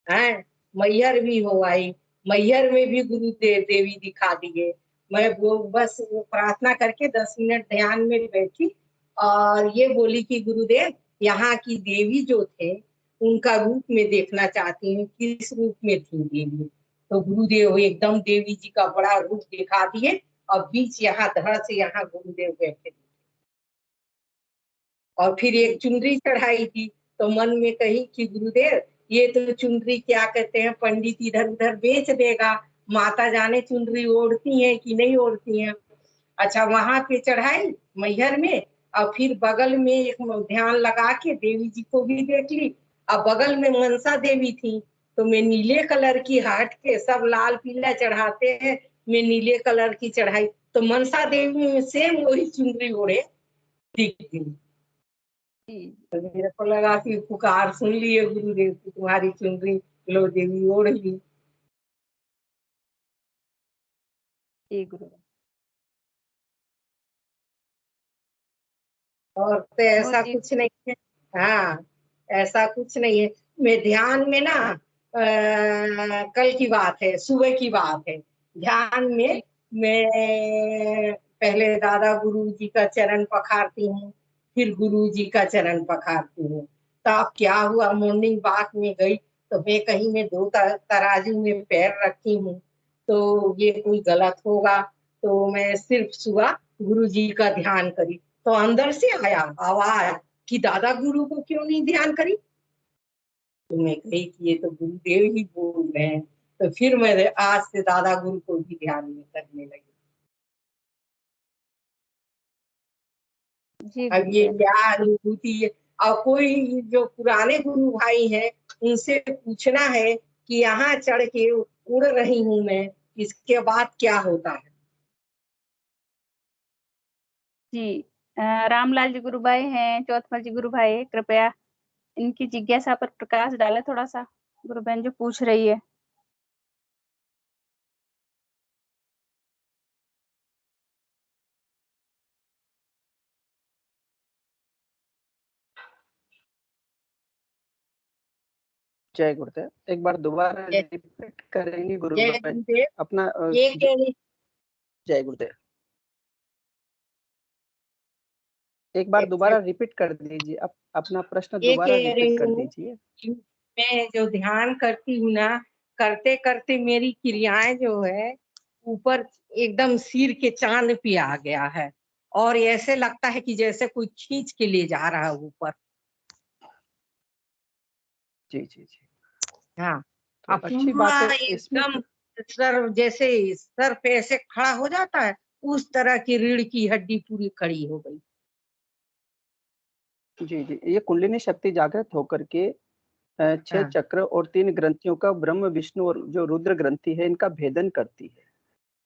है, मैहर भी हो आई, मैहर में भी गुरुदेव देवी दिखा दिए। मैं वो बस प्रार्थना करके 10 मिनट ध्यान में बैठी और ये बोली कि गुरुदेव यहाँ की देवी जो थे उनका रूप में देखना चाहती हूँ, किस रूप में थी देवी। तो गुरुदेव एकदम देवी जी का बड़ा रूप दिखा दिए और बीच यहाँ धड़ से यहाँ गुरुदेव बैठे और फिर एक चुनरी चढ़ाई थी। तो मन में कही कि गुरुदेव ये तो चुनरी क्या कहते हैं, पंडित इधर उधर बेच देगा, माता जाने चुनरी ओढ़ती हैं कि नहीं ओढ़ती हैं। अच्छा, वहां पे चढ़ाई मैहर में और फिर बगल में एक ध्यान लगा के देवी जी को भी देख ली और बगल में मनसा देवी थी। तो मैं नीले कलर की हट के, सब लाल पीला चढ़ाते हैं, मैं नीले कलर की चढ़ाई तो मनसा देवी में सेम वही चुनरी ओढ़े दिख गई। तो मेरे को लगा कि पुकार सुन लिए गुरुदेव की, तुम्हारी चुनरी लो देवी ओढ़ ली। गुरु और तो ऐसा कुछ नहीं है। हाँ, ऐसा कुछ नहीं है। मैं ध्यान में ना कल की बात है, सुबह की बात है, ध्यान में मैं पहले दादा गुरु जी का चरण पखारती हूँ, फिर गुरु जी का चरण पखारती हूँ। तो अब क्या हुआ, मॉर्निंग वॉक में गई तो मैं कहीं में दो तराजू में पैर रखी हूँ तो ये कोई गलत होगा, तो मैं सिर्फ सुबह गुरु जी का ध्यान करी तो अंदर से आया आवाज कि दादा गुरु को क्यों नहीं ध्यान करी। तो मैं कही कि ये तो गुरुदेव ही बोल रहे हैं। तो फिर मैं आज से दादा गुरु को भी ध्यान में करने लगी। अब ये क्या अनुभूति है। और कोई जो पुराने गुरु भाई हैं उनसे पूछना है कि यहाँ चढ़ के उड़ रही हूँ मैं, इसके बाद क्या होता है। जी, रामलाल जी गुरु भाई हैं, चौथमल जी गुरु भाई है, कृपया इनकी जिज्ञासा पर प्रकाश डाले थोड़ा सा, गुरु बहन जो पूछ रही है। जय गुरुदेव। एक बार दोबारा जय रिपीट करेंगे जय गुरुदेव गुरुदेव। अपना ये कह रही जय गुरुदेव। एक बार दोबारा रिपीट कर दीजिए, अपना प्रश्न ये दोबारा कह रही रिपीट कर हूँ दीजिए। कि मैं जो ध्यान करती हूँ ना, करते करते मेरी क्रियाएं जो है ऊपर एकदम सिर के चांद पे आ गया है, और ऐसे लगता है कि जैसे कोई खींच के ले जा रहा है ऊपर। जी जी जी। हाँ, तो अब अच्छी पूरा बात है इसमें। एकदम सर जैसे सर पे ऐसे खड़ा हो जाता है, उस तरह की रीढ़ की हड्डी पूरी खड़ी हो गई। जी जी, ये कुंडलिनी शक्ति जागृत होकर के 6 हाँ चक्र और 3 ग्रंथियों का ब्रह्म विष्णु और जो रुद्र ग्रंथि है इनका भेदन करती है।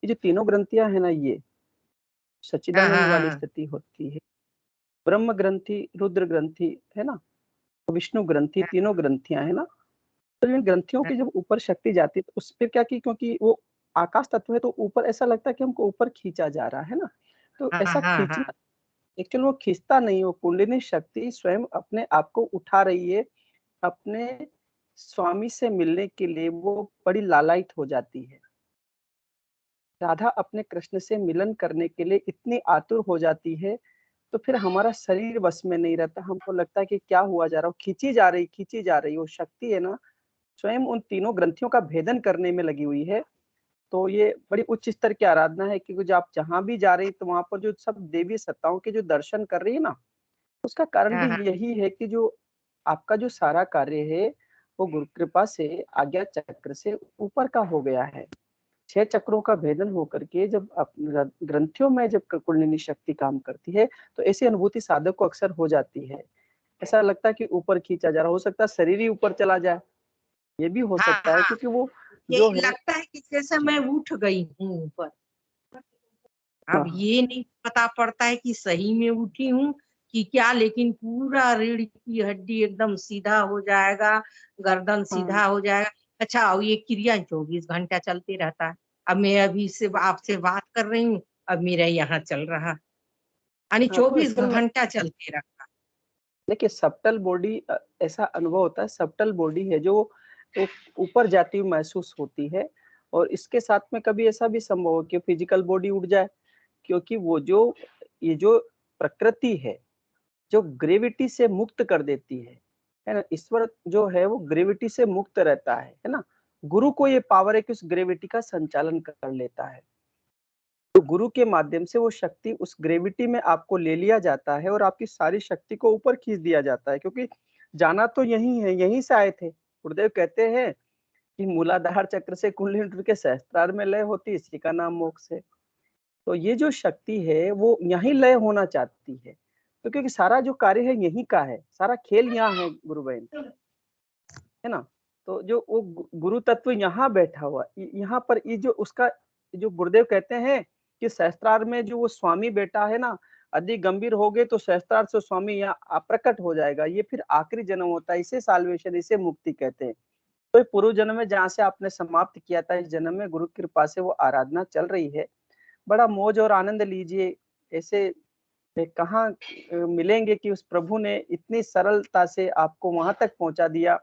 ये जो तीनों ग्रंथियां है ना, ये हाँ सच्चिदानंद हाँ वाली हाँ स्थिति होती है। ब्रह्म ग्रंथि, रुद्र ग्रंथि है ना, विष्णु ग्रंथि, तीनों ग्रंथियां है ना। तो इन ग्रंथियों हाँ की जब ऊपर शक्ति जाती है तो उस पर क्या की, क्योंकि वो आकाश तत्व है तो ऊपर ऐसा लगता है कि हमको ऊपर खींचा जा रहा है ना। तो हाँ ऐसा हाँ हाँ खींचना एक्चुअली वो खींचता नहीं, वो कुंडलिनी शक्ति स्वयं अपने आप को उठा रही है। अपने स्वामी से मिलने के लिए वो बड़ी लालायित हो जाती है। राधा अपने कृष्ण से मिलन करने के लिए इतनी आतुर हो जाती है, तो फिर हमारा शरीर बस में नहीं रहता। हमको लगता है कि क्या हुआ जा रहा है, खींची जा रही। वो शक्ति है ना, स्वयं उन तीनों ग्रंथियों का भेदन करने में लगी हुई है। तो ये बड़ी उच्च स्तर की आराधना है, क्योंकि जो आप जहाँ भी जा रही तो वहां पर जो सब देवी सत्ताओं के जो दर्शन कर रही है ना, उसका कारण हाँ भी हाँ यही है कि जो आपका जो सारा कार्य है वो गुरु कृपा से आज्ञा चक्र से ऊपर का हो गया है। 6 चक्रों का भेदन होकर के जब ग्रंथियों में जब कुंडलिनी शक्ति काम करती है तो ऐसी अनुभूति साधक को अक्सर हो जाती है। ऐसा लगता है कि ऊपर खींचा जा रहा, हो सकता है शरीर ही ऊपर चला जाए, ये भी हो हाँ सकता है, हाँ, क्योंकि वो ये जो है। लगता है कि जैसे जी मैं उठ गई हूँ ऊपर। हाँ अब ये नहीं पता पड़ता है कि सही में उठी हूँ कि क्या, लेकिन पूरा रीढ़ की हड्डी एकदम सीधा हो जाएगा, गर्दन हाँ सीधा हो जाएगा। अच्छा, और ये क्रिया 24 घंटा चलते रहता है। अब मैं अभी से आपसे बात कर रही हूँ, अब मेरा यहाँ चल रहा, यानी हाँ। तो 24 असल में घंटा चलते रहा। देखिए सब्टल बॉडी, ऐसा अनुभव होता है, सब्टल बॉडी है जो एक ऊपर जाती हुई महसूस होती है। और इसके साथ में कभी ऐसा भी संभव हो कि फिजिकल बॉडी उठ जाए, क्योंकि वो जो ये जो प्रकृति है जो ग्रेविटी से मुक्त कर देती है ना। ईश्वर जो है वो ग्रेविटी से मुक्त रहता है ना। गुरु को ये पावर है कि उस ग्रेविटी का संचालन कर लेता है। तो गुरु के माध्यम से वो शक्ति उस ग्रेविटी में आपको ले लिया जाता है और आपकी सारी शक्ति को ऊपर खींच दिया जाता है, क्योंकि जाना तो यही है, यहीं से आए थे। गुरुदेव कहते हैं कि मूलाधार चक्र से कुंडलिनी टूट के सहस्त्रार में लय होती, इसी का नाम मोक्ष है। तो ये जो शक्ति है वो यहीं लय होना चाहती है, तो क्योंकि सारा जो कार्य है यहीं का है, सारा खेल यहाँ है गुरु बहन, है ना। तो जो वो गुरु तत्व यहाँ बैठा हुआ, यहाँ पर ये जो उसका जो गुरुदेव कहते हैं कि सहस्त्रार में जो वो स्वामी बैठा है ना, अधिक गंभीर हो गए तो सहस्त्रार से स्वामी यहाँ प्रकट हो जाएगा। ये फिर आखिरी जन्म होता है, इसे साल्वेशन, इसे मुक्ति कहते हैं। तो पूर्व जन्म में जहाँ से आपने समाप्त किया था, इस जन्म में गुरु की कृपा से वो आराधना चल रही है। बड़ा मौज और आनंद लीजिए। ऐसे कहाँ मिलेंगे कि उस प्रभु ने इतनी सरलता से आपको वहां तक पहुंचा दिया,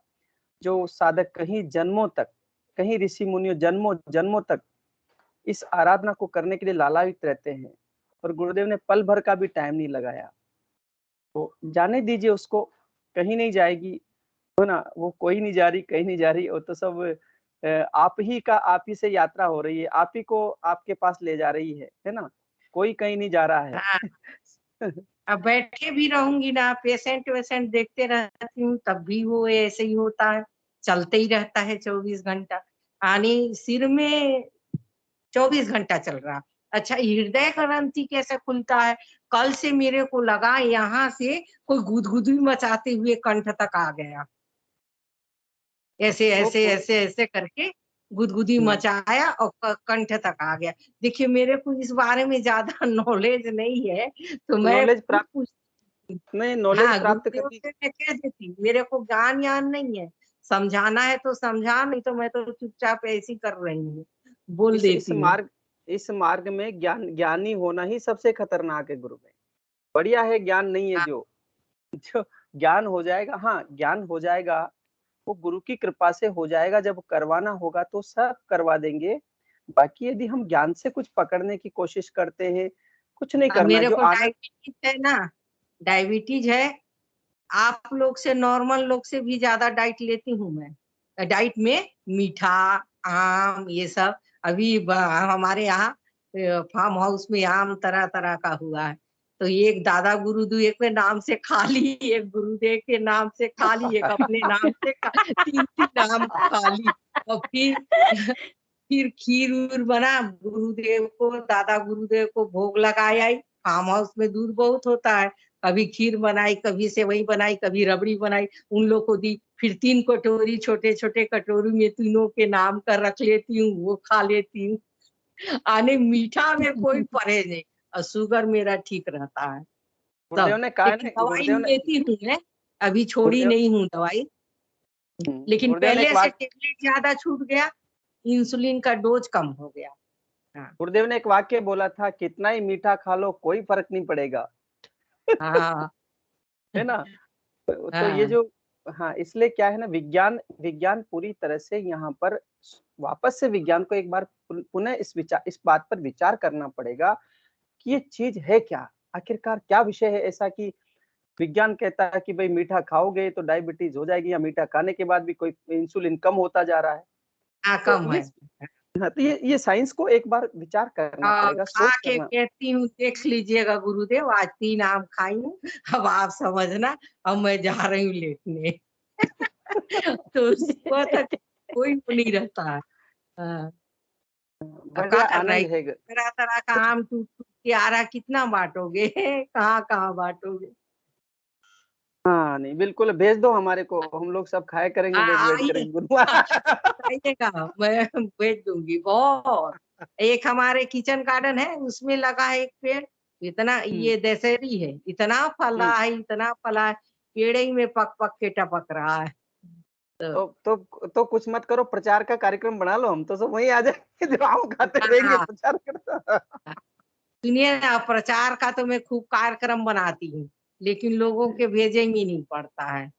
जो साधक कहीं जन्मों तक, कहीं ऋषि मुनियों जन्मों जन्मों तक इस आराधना को करने के लिए लालायित रहते हैं, और गुरुदेव ने पल भर का भी टाइम नहीं लगाया। तो जाने दीजिए उसको, कहीं नहीं जाएगी, हो ना। वो कोई नहीं जा रही, कहीं नहीं जा रही, वो तो सब आप ही से यात्रा हो रही है, आप ही को आपके पास ले जा रही है ना। कोई कहीं नहीं जा रहा है। हाँ, अब बैठे भी रहूंगी ना, पेशेंट वेशेंट देखते रहती हूँ, तब भी वो ऐसे ही होता है, चलते ही रहता है 24 घंटा। यानी सिर में 24 घंटा चल रहा। अच्छा, हृदय ग्रंथि कैसे खुलता है? कल से मेरे को लगा यहाँ से कोई गुदगुदी मचाते हुए कंठ तक आ गया, ऐसे ऐसे ऐसे ऐसे करके गुदगुदी मचाया और कंठ तक आ गया। देखिए, मेरे को इस बारे में ज्यादा नॉलेज नहीं है, तो मैं नॉलेज खुद प्राप्त नहीं, नॉलेज हाँ, प्राप्त गुरुदेव करनी। से मैं कह देती, मेरे को ज्ञान यान नहीं है, समझाना है तो समझा, नहीं तो मैं तो चुपचाप ऐसी कर रही हूँ, बोल इस देती हूँ। मार्ग में ज्ञानी होना ही सबसे खतरनाक है गुरु में। बढ़िया है ज्ञान नहीं है, जो जो ज्ञान हो जाएगा, हाँ ज्ञान हो जाएगा, वो गुरु की कृपा से हो जाएगा। जब करवाना होगा तो सब करवा देंगे। बाकी यदि हम ज्ञान से कुछ पकड़ने की कोशिश करते हैं, कुछ नहीं करना। मेरे जो को आनंद डायबिटीज है ना, डायबिटीज है। आप लोग से, नॉर्मल लोग से भी ज्यादा डाइट लेती हूँ मैं। डाइट में मीठा, आम, ये सब। अभी हमारे यहाँ फार्म हाउस में आम तरह तरह का हुआ है, तो एक दादा गुरुदेव एक के नाम से खा ली, एक गुरुदेव के नाम से खा ली, एक अपने नाम से तीन तीन नाम खा ली। और फिर खीर उर बना, गुरुदेव को, दादा गुरुदेव को भोग लगाया। फार्म हाउस में दूध बहुत होता है, कभी खीर बनाई, कभी सेवई बनाई, कभी रबड़ी बनाई, उन लोग को दी। फिर 3 कटोरी, छोटे छोटे कटोरी में तीनों के नाम कर रख लेती हूँ, वो खा लेती हूँ। आने मीठा में कोई परहेज नहीं, और शुगर मेरा ठीक रहता है गुरुदेव सब। ने कहा लेकिन है, दवाई गुरुदेव ने लेती हूँ मैं, अभी छोड़ी गुरुदेव नहीं हूँ दवाई। लेकिन गुरुदेव ने एक पहले से वाक्य टेबलेट ज्यादा छूट गया, इंसुलिन का डोज कम हो गया। हाँ गुरुदेव ने एक वाक्य बोला था, कितना ही मीठा खा लो कोई फर्क नहीं पड़ेगा। हाँ है ना? तो ये हाँ जो, हाँ, इसलिए क्या है ना, विज्ञान विज्ञान पूरी तरह से यहाँ पर वापस से विज्ञान को एक बार पुनः इस बात पर विचार करना पड़ेगा कि ये चीज है क्या, आखिरकार क्या विषय है ऐसा कि विज्ञान कहता है कि भाई मीठा खाओगे तो डायबिटीज हो जाएगी, या मीठा खाने के बाद भी कोई इंसुलिन कम होता जा रहा है। हाँ, तो कम ये, है। हाँ, तो ये साइंस को एक बार विचार करना और पड़ेगा, खा सोच के करना। कहती हूँ, देख लीजिएगा गुरुदेव, आज 3 आम खाई हूँ, अब आप समझना, अब मैं जा रही हूँ लेटने। तो सुबह तक कोई वो नहीं रहता है। हाँ, अब क्या बढ़िया करना है, आनंद है। तरह तरह का आम टूट टूट के आ रहा है, कितना बांटोगे? कहाँ कहाँ बांटोगे? हाँ, नहीं बिल्कुल भेज दो हमारे को, हम लोग सब खाया करेंगे, बैठ बैठ आइए, करेंगे गुरुवार। आइएगा, मैं भेज दूंगी बहुत। एक हमारे किचन गार्डन है, उसमें लगा है एक पेड़, इतना, ये दशहरी है, इतना फला है, इतना फला है, पेड़ ही में पक पक के टपक रहा है। तो तो कुछ मत करो, प्रचार का कार्यक्रम बना लो, हम तो सब वहीं आ जाएंगे, जो आम खाते रहेंगे, हाँ, प्रचार करता। सुनिए ना, प्रचार का तो मैं खूब कार्यक्रम बनाती हूँ, लेकिन लोगों के भेजे में नहीं पड़ता है।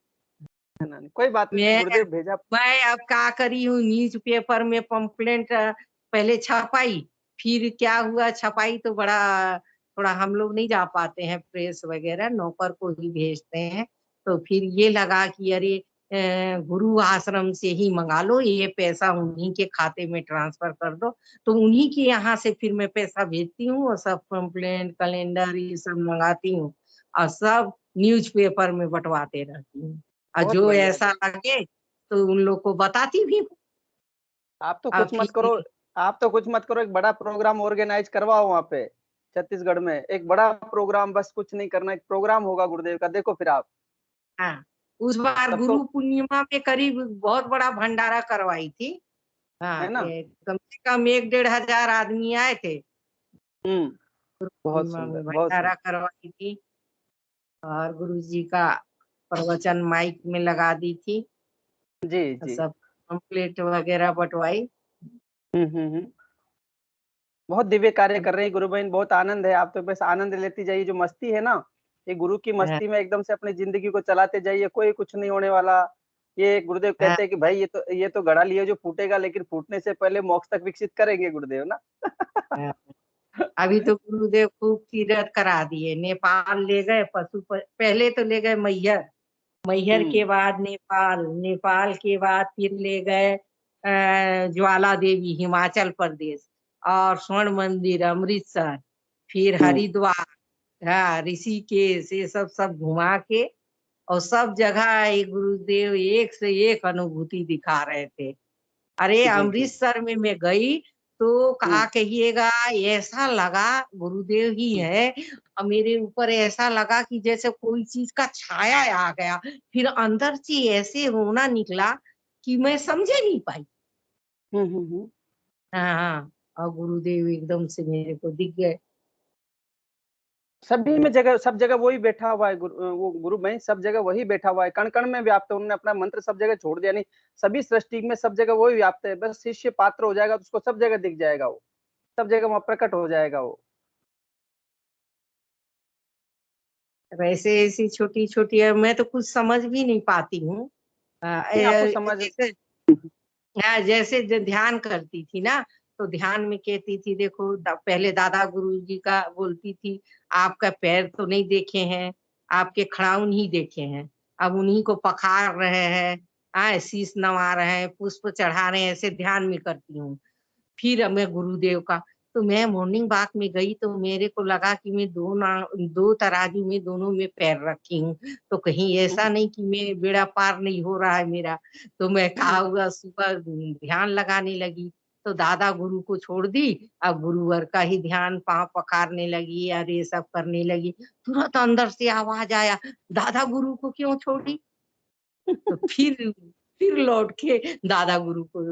कोई बात नहीं, मैं गुरुदेव भेजा। मैं अब क्या करी हूँ, न्यूज पेपर में पंपलेट पहले छपाई, फिर क्या हुआ, छपाई तो बड़ा, थोड़ा हम लोग नहीं जा पाते हैं, प्रेस वगैरह नौकर को ही भेजते हैं। तो फिर ये लगा कि अरे गुरु आश्रम से ही मंगा लो, ये पैसा उन्हीं के खाते में ट्रांसफर कर दो। तो उन्हीं के यहाँ से फिर मैं पैसा भेजती हूँ, और सब पंपलेट, कैलेंडर, ये सब मंगाती हूँ, और सब न्यूज पेपर में बंटवाते रहती हूँ। और बहुत जो बढ़िया। ऐसा लगे तो उन लोग को बताती भी हूँ। आप तो और कुछ मत करो, फिर आप तो कुछ मत करो, एक बड़ा प्रोग्राम ऑर्गेनाइज करवाओ वहाँ पे छत्तीसगढ़ में, एक बड़ा प्रोग्राम, बस कुछ नहीं करना, एक प्रोग्राम होगा गुरुदेव का, देखो फिर आप। हाँ, उस बार तब तो, गुरु पूर्णिमा में करीब बहुत बड़ा भंडारा करवाई थी। है हाँ, ना? ये कम से कम 1-1.5 हजार आदमी आए थे। बहुत पूर्णिमा सुंदर, में बहुत भंडारा सुंदर। करवाई थी, और गुरु जी का प्रवचन माइक में लगा दी थी, जी और जी। सब कंप्लेट वगैरह बंटवाई। हम्म। बहुत दिव्य कार्य कर रहे हैं गुरु बहन, बहुत आनंद है। आप तो बस आनंद लेती जाइए, जो मस्ती है ना, ये गुरु की हाँ, मस्ती में एकदम से अपनी जिंदगी को चलाते जाइए, कोई कुछ नहीं होने वाला। ये गुरुदेव हाँ, कहते हैं कि भाई ये तो घड़ा लिए जो फूटेगा, लेकिन फूटने से पहले मोक्ष तक विकसित करेंगे गुरुदेव ना। हाँ। अभी तो गुरुदेव खूब तीरथ करा दिए, नेपाल ले गए, पहले तो ले गए मैहर, मैहर हम्म के बाद नेपाल, नेपाल के बाद फिर ले गए ज्वाला देवी हिमाचल प्रदेश, और स्वर्ण मंदिर अमृतसर, फिर हम्म हरिद्वार, हाँ, ऋषिकेश, ये सब सब घुमा के, और सब जगह ये गुरुदेव एक से एक अनुभूति दिखा रहे थे। अरे जी जी। अमृतसर में मैं गई, तो हम्म कहा कहिएगा, ऐसा लगा गुरुदेव ही हम्म है, और मेरे ऊपर ऐसा लगा कि जैसे कोई चीज का छाया आ गया, फिर अंदर से ऐसे रोना निकला कि मैं समझे नहीं पाई। हम्म। हाँ हाँ, और गुरुदेव एकदम से मेरे को दिख गए। सभी में जगह, सब जगह वही बैठा हुआ है, वो गुरु में सब जगह वही बैठा हुआ है, कण कण में व्याप्त है। उन्होंने अपना मंत्र सब जगह छोड़ दिया नहीं, सभी सृष्टि में सब जगह वही व्याप्त है। बस शिष्य पात्र हो जाएगा तो उसको सब जगह दिख जाएगा, वो सब जगह वहां प्रकट हो जाएगा वो। वैसे ऐसी छोटी छोटी, मैं तो कुछ समझ भी नहीं पाती हूँ, आपको समझ जैसे जो ध्यान करती थी ना, तो ध्यान में कहती थी, देखो पहले दादा गुरु जी का बोलती थी, आपका पैर तो नहीं देखे हैं, आपके खड़ाउन ही देखे हैं, अब उन्हीं को पखार रहे हैं, शीश नवा रहे हैं, पुष्प चढ़ा रहे हैं, ऐसे ध्यान में करती हूँ। फिर मैं गुरुदेव का, तो मैं मॉर्निंग वॉक में गई तो मेरे को लगा कि मैं दो तराजू में दोनों में पैर रखी हूँ, तो कहीं ऐसा नहीं कि मैं बेड़ा पार नहीं हो रहा है मेरा। तो मैं कहा हुआ सुबह ध्यान लगाने लगी, तो दादा गुरु को छोड़ दी, अब गुरुवर का ही ध्यान पांव पखारने लगी, अरे सब करने लगी। तुरंत अंदर से आवाज आया, दादा गुरु को क्यों छोड़ी? तो फिर लौट के दादा गुरु को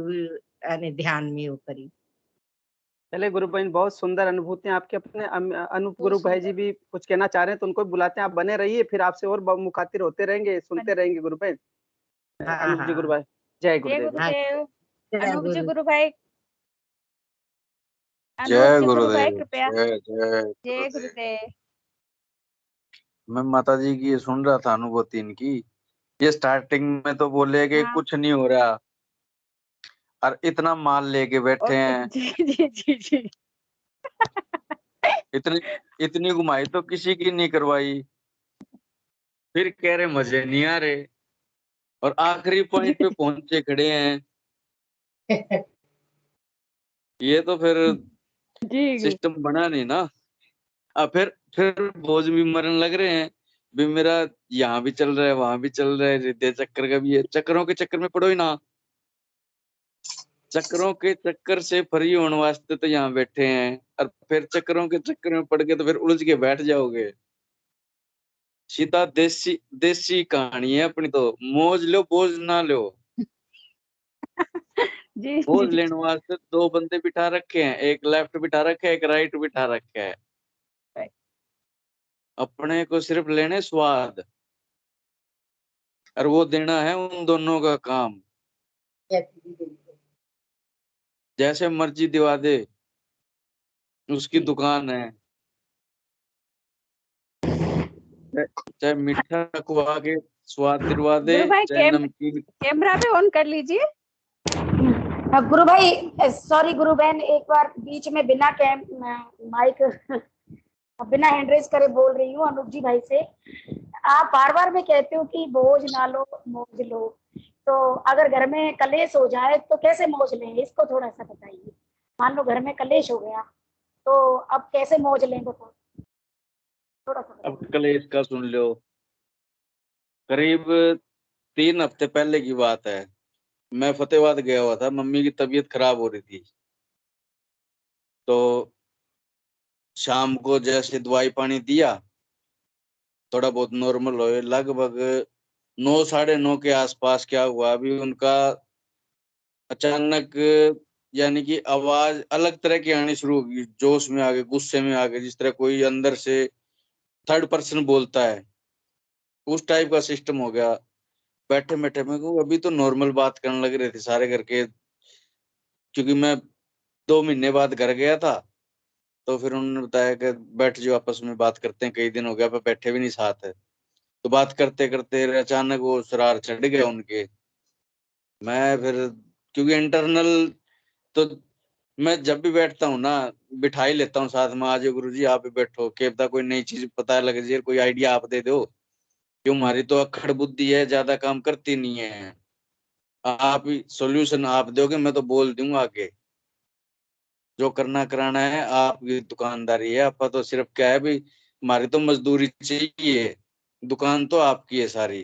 ध्यान में वो करी। चले गुरु बहन, बहुत सुंदर अनुभूतियां आपके। अपने अनूप गुरु भाई जी भी कुछ कहना चाह रहे हैं तो उनको बुलाते हैं, आप बने रहिए, फिर आपसे और मुखातिब होते रहेंगे, सुनते रहेंगे गुरु बहन। अनूप जी गुरु भाई, जय गुरुदेव। अनूप जी गुरु भाई, जय गुरु भाई गुरुदेव। कृपया। जय गुरुदेव। मैं माता जी की ये सुन रहा था अनुभूति इनकी। ये स्टार्टिंग में तो बोले कि कुछ नहीं हो रहा, और इतना माल लेके बैठे हैं। जी। इतनी घुमाई तो किसी की नहीं करवाई, फिर कह रहे मजे नहीं आ रहे, और आखिरी पॉइंट पे पहुंचे खड़े हैं। ये तो फिर सिस्टम बना नहीं ना। अब फिर बोझ भी मरने लग रहे हैं भी, मेरा यहाँ भी चल रहा है, वहां भी चल रहा है, हृदय चक्कर का भी है। चक्करों के चक्कर में पड़ो ही ना, चक्करों के चक्कर से फ्री होने वास्ते तो यहाँ बैठे हैं, और फिर चक्करों के चक्कर में पड़ के तो फिर उलझ के बैठ जाओगे। सीधा देसी कहानी है अपनी, तो मौज लो बोझ ना लो। बोझ लेने वास्ते दो बंदे बिठा रखे हैं, एक लेफ्ट बिठा रखे है, एक राइट बिठा रखे है। अपने को सिर्फ लेने स्वाद, और वो देना है उन दोनों का काम। जैसे मर्जी दिवा दे, उसकी दुकान है। चाहे मीठा खुआ के स्वाद दिलवा दे, गुरु भाई चाहे नमकीन। कैमरा भी ऑन कर लीजिए। गुरु भाई, सॉरी गुरु बहन, एक बार बीच में बिना माइक बिना हैंड रेज करे बोल रही हूँ अनूप जी भाई से। आप बार बार मैं कहती हूँ कि बोझ ना लो मौज लो, तो अगर घर में कलेश हो जाए तो कैसे मौज लें, इसको थोड़ा सा बताइए। मान लो घर में कलेश हो गया तो अब कैसे मौज लें, बताओ थोड़ा सा। अब कलेश का सुन लो। करीब 3 हफ्ते पहले की बात है, मैं फतेहाबाद गया हुआ था, मम्मी की तबीयत खराब हो रही थी। तो शाम को जैसे दवाई पानी दिया, थोड़ा बहुत नॉर्मल हो, लगभग 9 साढ़े 9 के आसपास क्या हुआ, अभी उनका अचानक यानी कि आवाज अलग तरह की आनी शुरू होगी, जोश में आ गए, गुस्से में आ गए, जिस तरह कोई अंदर से थर्ड पर्सन बोलता है, उस टाइप का सिस्टम हो गया। बैठे बैठे में को अभी तो नॉर्मल बात करने लग रहे थे सारे घर के, क्योंकि मैं 2 महीने बाद घर गया था। तो फिर उन्होंने बताया कि बैठ जाओ, आपस में बात करते हैं, कई दिन हो गया पर बैठे भी नहीं साथ है। तो बात करते करते अचानक वो शरार चढ़ गया उनके। मैं फिर क्योंकि इंटरनल, तो मैं जब भी बैठता हूँ ना, बिठा ही लेता हूँ साथ में, आज गुरु जी आप भी बैठो, क्या पता कोई नई चीज पता लग जाए, कोई आइडिया आप दे दो, क्यों हमारी तो अक्खड़ बुद्धि है, ज्यादा काम करती नहीं है। आप ही सॉल्यूशन आप दोगे, मैं तो बोल दूंगा आगे, जो करना कराना है आपकी दुकानदारी है। आपका तो सिर्फ क्या है भी, हमारी तो मजदूरी चाहिए, दुकान तो आपकी है सारी।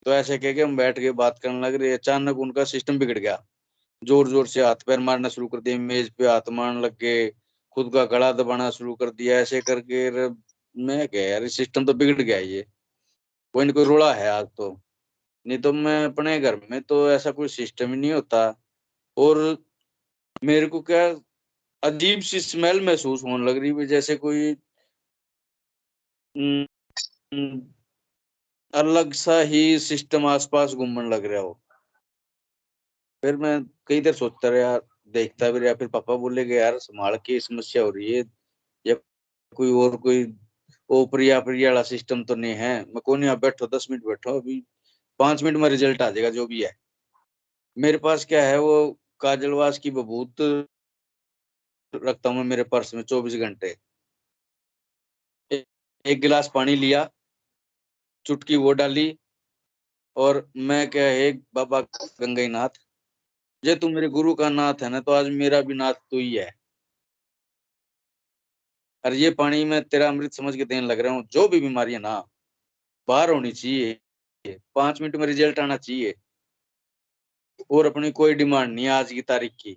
तो ऐसे कह के हम बैठ के बात करने लग रहे, अचानक उनका सिस्टम बिगड़ गया, जोर जोर से हाथ पैर मारना शुरू कर दिए, मेज पे हाथ मारने लग गए, खुद का गला दबाना शुरू कर दिया, ऐसे करके मैं क्या यार, सिस्टम तो बिगड़ गया ये, कोई ना कोई रोड़ा है आज तो। नहीं तो मैं अपने घर में तो ऐसा कोई सिस्टम ही नहीं होता। और मेरे को क्या अजीब सी स्मेल महसूस होने लग रही है, जैसे कोई अलग सा ही सिस्टम आसपास घूमने लग रहा हो। फिर मैं कई देर सोचता रहा यार, देखता भी रहा, फिर पापा बोले कि यार संभाल के, समस्या हो रही है, या कोई ओपरी आपरी वाला सिस्टम तो नहीं है। मैं को नहीं, आप बैठो 10 मिनट बैठो, अभी 5 मिनट में रिजल्ट आ जाएगा जो भी है। मेरे पास क्या है, वो काजलवास की बबूत रखता हूँ मैं मेरे पर्स में 24 घंटे। एक गिलास पानी लिया, चुटकी वो डाली, और मैं क्या है, बाबा गंगई नाथ, जे तू मेरे गुरु का नाथ है ना, तो आज मेरा भी नाथ तू ही है। और ये पानी मैं तेरा अमृत समझ के देने लग रहा हूँ। जो भी बीमारी है ना, बाहर होनी चाहिए, 5 मिनट में रिजल्ट आना चाहिए। और अपनी कोई डिमांड नहीं है आज की तारीख की,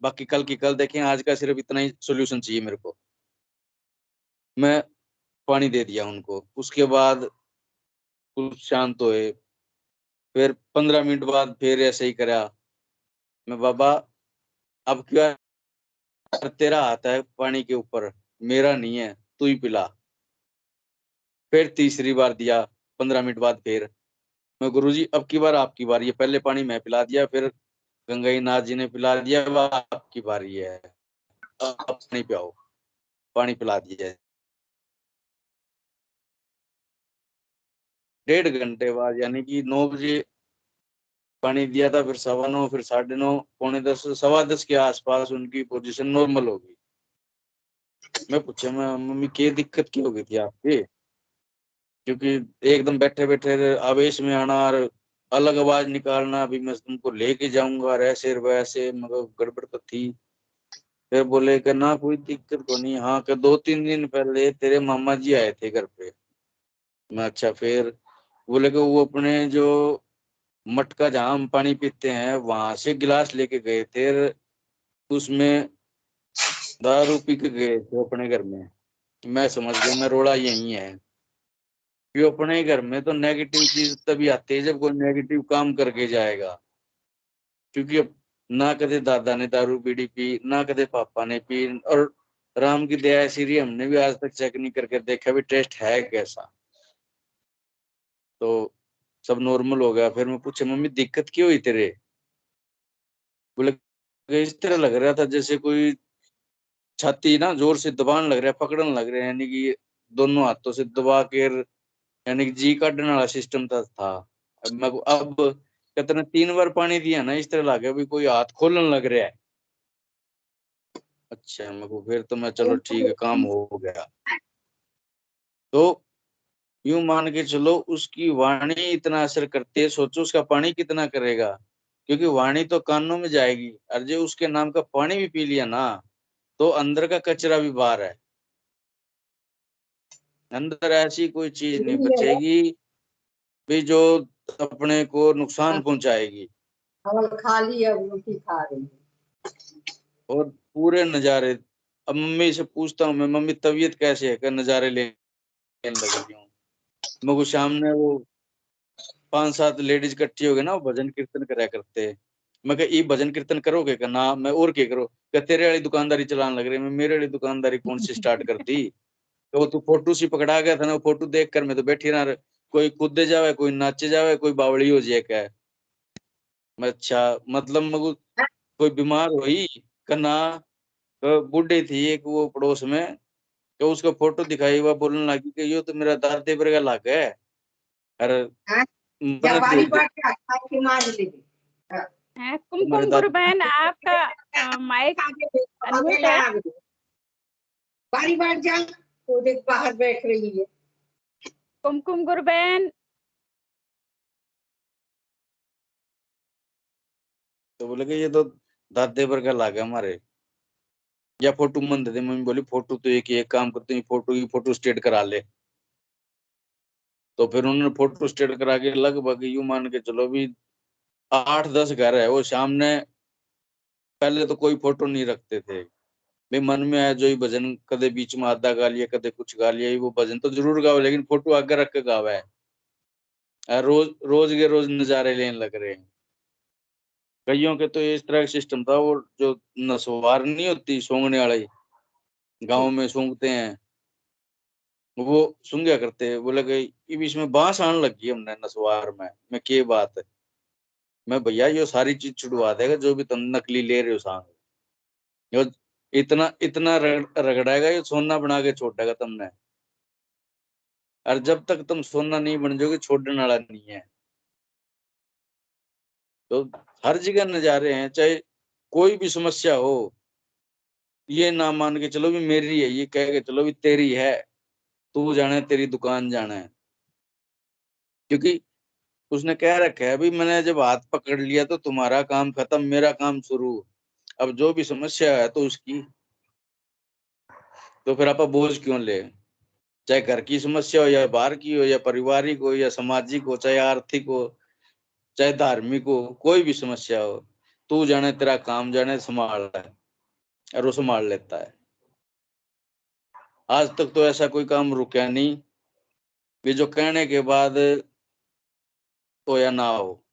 बाकी कल की कल देखें, आज का सिर्फ इतना ही सोल्यूशन चाहिए मेरे को। मैं पानी दे दिया उनको, उसके बाद कुछ शांत हुए। फिर 15 मिनट बाद फिर ऐसे ही करा। मैं बाबा अब क्या, तेरा हाथ है पानी के ऊपर, मेरा नहीं है, तू ही पिला। फिर तीसरी बार दिया, 15 मिनट बाद फिर मैं, गुरुजी अब की बार आपकी बारी है। पहले पानी मैं पिला दिया, फिर गंगाई नाथ जी ने पिला दिया, अब आपकी बारी है, अब नहीं पिलाओ। पानी पिला दिया। 1.5 घंटे बाद यानी कि 9 बजे पानी दिया था, फिर 9:15, फिर 9:30, पौने 10, 10:15 के आसपास उनकी पोजीशन नॉर्मल हो गई। मैं पूछा, मैं मम्मी क्या दिक्कत क्या हो गई थी आपके, क्योंकि एकदम बैठे बैठे आवेश में आना और अलग आवाज निकालना, अभी मैं तुमको लेके जाऊंगा और ऐसे वैसे, मगर गड़बड़ तो थी। फिर बोले कि ना कोई दिक्कत को नहीं, हाँ कि 2-3 दिन पहले तेरे मामा जी आए थे घर पे। मैं अच्छा। फिर बोले कि वो अपने जो मटका जहाँ हम पानी पीते हैं वहां से गिलास लेके गए थे, उसमें दारू पी के गए थे अपने घर में। मैं समझ गया, मैं रोड़ा यही है कि अपने घर में तो नेगेटिव चीज तभी आती है जब कोई नेगेटिव काम करके जाएगा। क्योंकि अब ना कदे दादा ने दारू बीड़ी पी, ना कदे पापा ने पी, और राम की दया ऐसी रही, हमने भी आज तक चेक नहीं करके देखा भी टेस्ट है कैसा। तो सब नॉर्मल हो गया। फिर मैं पूछा, मम्मी दिक्कत क्यों हुई तेरे? बोले इस तरह लग रहा था जैसे कोई छाती ना जोर से दबाने लग रहा है, पकड़ने लग रहे हैं, यानी कि दोनों हाथों से दबा के, यानी कि जी काटने वाला सिस्टम था। अब कहते ना 3 बार पानी दिया ना, इस तरह लगा भी कोई हाथ खोलने लग रहा है। अच्छा, मेरे को फिर तो मैं चलो ठीक है, काम हो गया। तो यूं मान के चलो, उसकी वाणी इतना असर करती है, सोचो उसका पानी कितना करेगा, क्योंकि वाणी तो कानों में जाएगी, और जो उसके नाम का पानी भी पी लिया ना, तो अंदर का कचरा भी बाहर है। अंदर ऐसी कोई चीज नहीं बचेगी भी जो अपने को नुकसान पहुंचाएगी। और खाली अब रोटी खा रही है। और पूरे नजारे, अब मम्मी से पूछता हूँ मैं, मम्मी तबीयत कैसे है? क्या नजारे लेने लगी हूँ। मेरे को सामने वो 5-7 लेडीज इकट्ठी हो गए ना, वो भजन कीर्तन करा करते। मैं कहा ये भजन कीर्तन करोगे? क्या ना, मैं और क्या करो? क्या तेरे वाली दुकानदारी चलाने लग रही है? मैं मेरे वाली दुकानदारी कौन सी स्टार्ट कर दी? तो वो तू फोटो सी पकड़ा गया था ना, वो फोटो देख कर मैं तो बैठी रहा, कोई कूदे जावे, कोई नाचे जावे, कोई बावड़ी हो जाए। क्या मैं अच्छा, मतलब मैं कोई बीमार हुई कना, बूढ़ी थी एक वो पड़ोस में, तो उसका फोटो दिखाई हुआ, बोलने लगी कि ये तो मेरा दादे पर का लाग है। अरे मैंने बारी फिर बार क्या खाई के मार लेगी। तुम्हारे कुमकुम गुरु बहन, आपका माइक अनम्यूट है। बारी बार जा, वो देख बाहर बैठ रही है। कुमकुम गुरु बहन, तो बोले कि ये तो दादे पर का लाग है हमारे, या फोटो मन दे दे। मम्मी बोली फोटो तो एक काम करते हैं, फोटो स्टेट करा ले। तो फिर उन्होंने फोटो स्टेट करा के लगभग यूं मान के चलो भी 8-10 घर है वो सामने। पहले तो कोई फोटो नहीं रखते थे भाई, मन में आया जो ही भजन, कदे बीच में आधा गा लिया, कदे कुछ गा लिया, वो भजन तो जरूर गाओ, लेकिन फोटो आगे रख के गावा है। रोज रोज के रोज नजारे लेने लग रहे हैं। कईयों के तो इस तरह का सिस्टम था, वो जो नसवार नहीं होती सूंघने वाली, गाँव में सूंघते हैं, वो सूंघा करते। बोले कि ये बीच में बांस आने लगी है हमने नसवार में। मैं के बात है? मैं भैया ये सारी चीज छुड़वा देगा जो भी तुम नकली ले रहे हो सांग, यो इतना इतना रगड़ाएगा, ये सोना बना के छोड़ेगा तुमने। और जब तक तुम सोना नहीं बन जाओगे, छोड़ने वाला नहीं है। तो हर जगह नजारे हैं, चाहे कोई भी समस्या हो, ये ना मान के चलो भी मेरी है, ये कह के चलो भी तेरी है, तू जाने तेरी दुकान जाना है। क्योंकि उसने कह रखा है भी मैंने जब हाथ पकड़ लिया तो तुम्हारा काम खत्म, मेरा काम शुरू। अब जो भी समस्या है तो उसकी, तो फिर आप बोझ क्यों ले? चाहे घर की समस्या हो या बाहर की हो या पारिवारिक हो या सामाजिक हो, चाहे आर्थिक हो, चाहे धार्मिक हो, कोई भी समस्या हो, तू जाने तेरा काम जाने संभाल रहा है, और वो संभाल लेता है। आज तक तो ऐसा कोई काम रुका नहीं कि जो कहने के बाद तो या ना हो,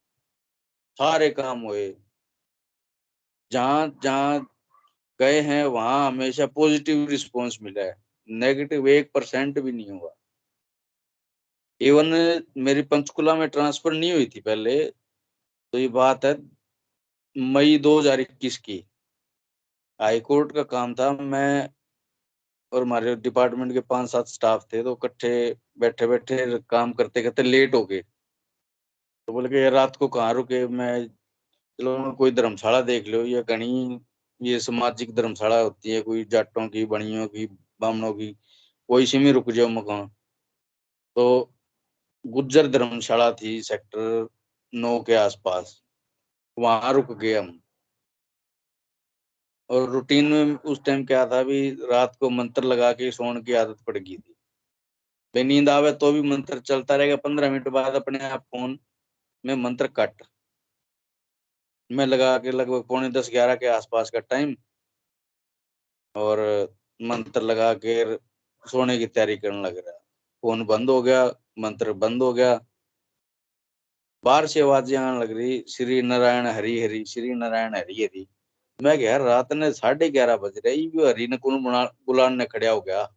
सारे काम हुए। जहां जहां गए हैं वहां हमेशा पॉजिटिव रिस्पॉन्स मिला है, नेगेटिव 1% भी नहीं हुआ। इवन मेरी पंचकुला में ट्रांसफर नहीं हुई थी पहले, तो ये बात है मई 2021 की। हाई कोर्ट का काम था, मैं और हमारे डिपार्टमेंट के 5-7 स्टाफ थे, तो इकट्ठे बैठे बैठे काम करते करते लेट हो गए। तो बोले कि यार रात को कहाँ रुके, मैं चलो कोई धर्मशाला देख लो, या कहीं ये सामाजिक धर्मशाला होती है, कोई जाटों की, बनियों की, बामनों की, कोई सी में रुक जाओ मकान। तो गुज्जर धर्मशाला थी सेक्टर 9 के आसपास, वहां रुक गए हम। और रूटीन में उस टाइम क्या था भी रात को मंत्र लगा के सोने की आदत पड़ गई थी। भाई नींद आवे तो भी मंत्र चलता रहेगा, 15 मिनट बाद अपने आप फोन में मंत्र कट। मैं लगा के लगभग 9:45-11 के आसपास का टाइम, और मंत्र लगा के सोने की तैयारी करने लग रहा। फोन बंद हो गया, मंत्र बंद हो गया, बाहर से आवाजें आने लग रही, श्री नारायण हरि हरि, श्री नारायण हरि हरि। मैं यार रात ने 11:30 बज रहे, ये हरि ने कौन बुलाने खड़ा हो गया?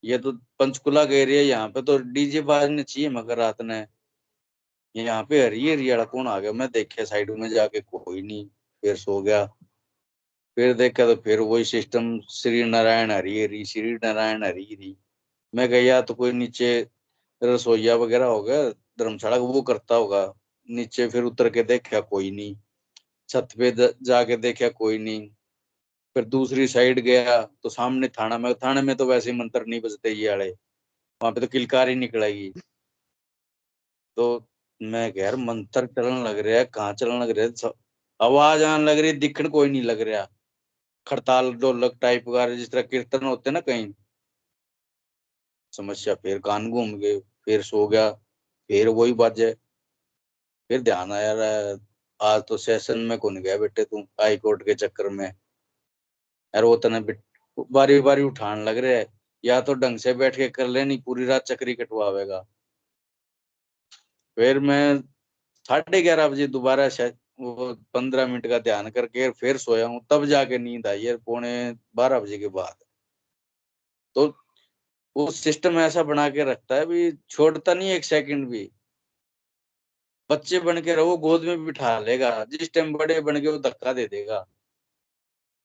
ये तो पंचकुला का एरिया, यहाँ पे तो डीजे बाजने चाहिए, मगर रात ने यहाँ पे हरी हरी वाला कौन आ गया? मैं देखे साइड में जाके, कोई नहीं, फिर सो गया। फिर देखा तो फिर वही सिस्टम, श्री नारायण हरी हरी, श्री नारायण हरी हरी। मैं गया तो कोई नीचे रसोईया वगैरह होगा धर्मशाला, वो करता होगा। नीचे फिर उतर के देखा कोई नहीं, छत पे जाके देखा कोई नहीं। फिर दूसरी साइड गया तो सामने थाना में तो वैसे मंत्र नहीं बजते ये वाले, वहां पे तो किलकार ही निकलेगी। तो मैं कह यार मंत्र चलन लग रहा है, कहाँ चलन लग रहा है? आवाज आने लग रही, दिखण कोई नहीं लग रहा। खड़ताल ढोलक टाइप का, जिस तरह कीर्तन होते ना कहीं। समस्या, फिर कान घूम गए, फिर सो गया, फिर वही बाजे। फिर ध्यान आया आज तो सेशन में कौन गया बेटे तू, हाई कोर्ट के चक्कर में। यार वो तने बारी बारी उठान लग रहा है, या तो ढंग से बैठ के कर ले, नहीं पूरी रात चक्री कटवावेगा। फिर मैं 11:30 बजे दोबारा शायद वो 15 मिनट का ध्यान करके फिर सोया हूँ, तब जाके नींद आई है 11:45 के बाद। तो वो सिस्टम ऐसा बना के रखता है भी, छोड़ता नहीं एक सेकंड भी। बच्चे बन के रहो, गोद में भी बिठा लेगा, जिस टाइम बड़े बन के वो धक्का दे देगा।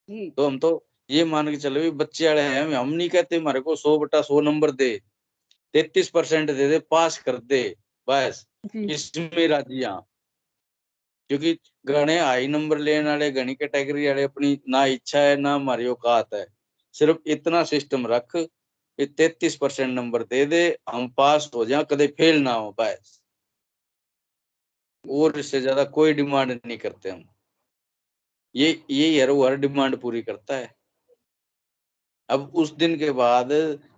तो हम तो ये मान के चलो भी बच्चे वाले हैं, हम नहीं कहते हमारे को 100/100 नंबर दे, 33% दे दे, पास कर दे, बस इसमें राजी। हाँ, क्योंकि घने हाई नंबर लेने वाले, घनी कैटेगरी वाले अपनी ना इच्छा है ना हमारी औकात है। सिर्फ इतना सिस्टम रख, 33% नंबर दे दे, हम पास हो जाए, कदे फेल ना हो, बस। और इससे ज्यादा कोई डिमांड नहीं करते हम। ये हर डिमांड पूरी करता है। अब उस दिन के बाद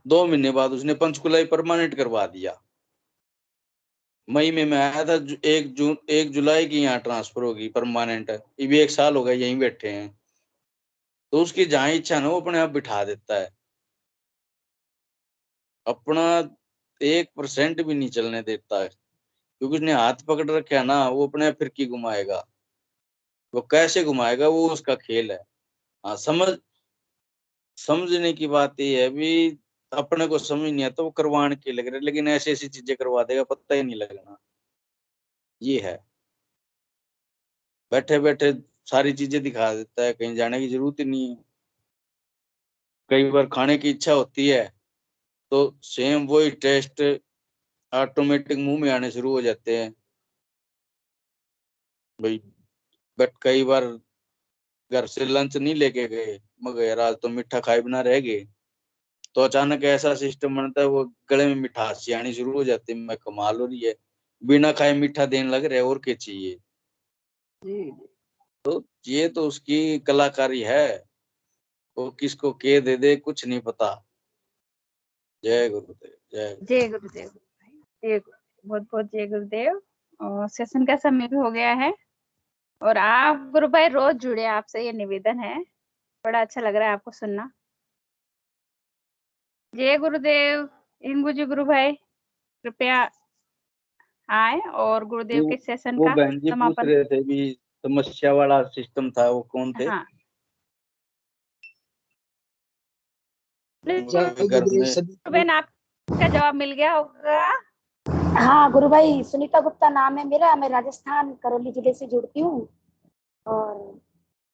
2 महीने बाद उसने पंचकुला परमानेंट करवा दिया। मई में मैं आया था, 1 जुलाई की यहाँ ट्रांसफर होगी परमानेंट। ये भी 1 साल हो गया यहीं बैठे हैं। तो उसकी जहां इच्छा ना वो अपने आप बिठा देता है, अपना 1% भी नहीं चलने देता है। क्योंकि उसने हाथ पकड़ रखा है ना, वो अपने फिरकी घुमाएगा। वो कैसे घुमाएगा वो उसका खेल है। हाँ, समझने की बात ये है भी, अपने को समझ नहीं आता वो करवाने के लग रहे, लेकिन ऐसी ऐसी चीजें करवा देगा, पता ही नहीं लगना। ये है, बैठे बैठे सारी चीजें दिखा देता है, कहीं जाने की जरूरत ही नहीं है। कई बार खाने की इच्छा होती है तो सेम वही टेस्ट ऑटोमेटिक मुंह में आने शुरू हो जाते हैं। भाई, बट कई बार घर से लंच नहीं लेके गए, मगर यार आज तो मीठा खाए बिना रह गए, तो अचानक ऐसा सिस्टम बनता है वो गले में मिठास सी आनी शुरू हो जाती है। मैं कमाल हो रही है, बिना खाए मीठा देने लग रहे, और क्या चाहिए। तो ये तो उसकी कलाकारी है, वो किसको के दे दे कुछ नहीं पता। जय गुरुदेव, जय जय गुरुदेव, जय बहुत बहुत जय गुरुदेव। और सेशन का समय भी हो गया है, और आप गुरु भाई रोज जुड़े, आपसे ये निवेदन है, बड़ा अच्छा लग रहा है आपको सुनना। जय गुरुदेव। इंगू जी गुरु भाई कृपया आए और गुरुदेव के सेशन वो का बहन जी पूछ समापन। रहे थे भी समस्या वाला सिस्टम था, वो कौन थे? हाँ, बहन आपका जवाब मिल गया होगा। हाँ गुरु भाई, सुनीता गुप्ता नाम है मेरा, मैं राजस्थान करौली जिले से जुड़ती हूँ, और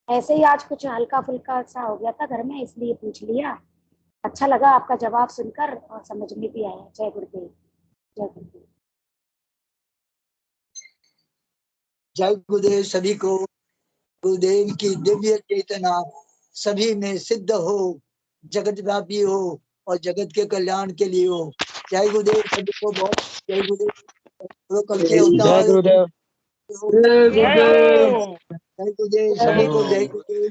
ऐसे ही आज कुछ हल्का फुल्का सा हो गया था घर में, इसलिए पूछ लिया। अच्छा लगा आपका जवाब सुनकर और समझ में भी आया। जय गुरुदेव, जय गुरुदेव। जय गुरुदेव सभी को। गुरुदेव की दिव्य चेतना सभी में सिद्ध हो, जगत व्यापी हो और जगत के कल्याण के लिए हो। जय गुरुदेव सभी को। बहुत जय गुरुदेव। तो कल के होता है। जय गुरुदेव। जय गुरुदेव सभी को। जय गुरुदेव।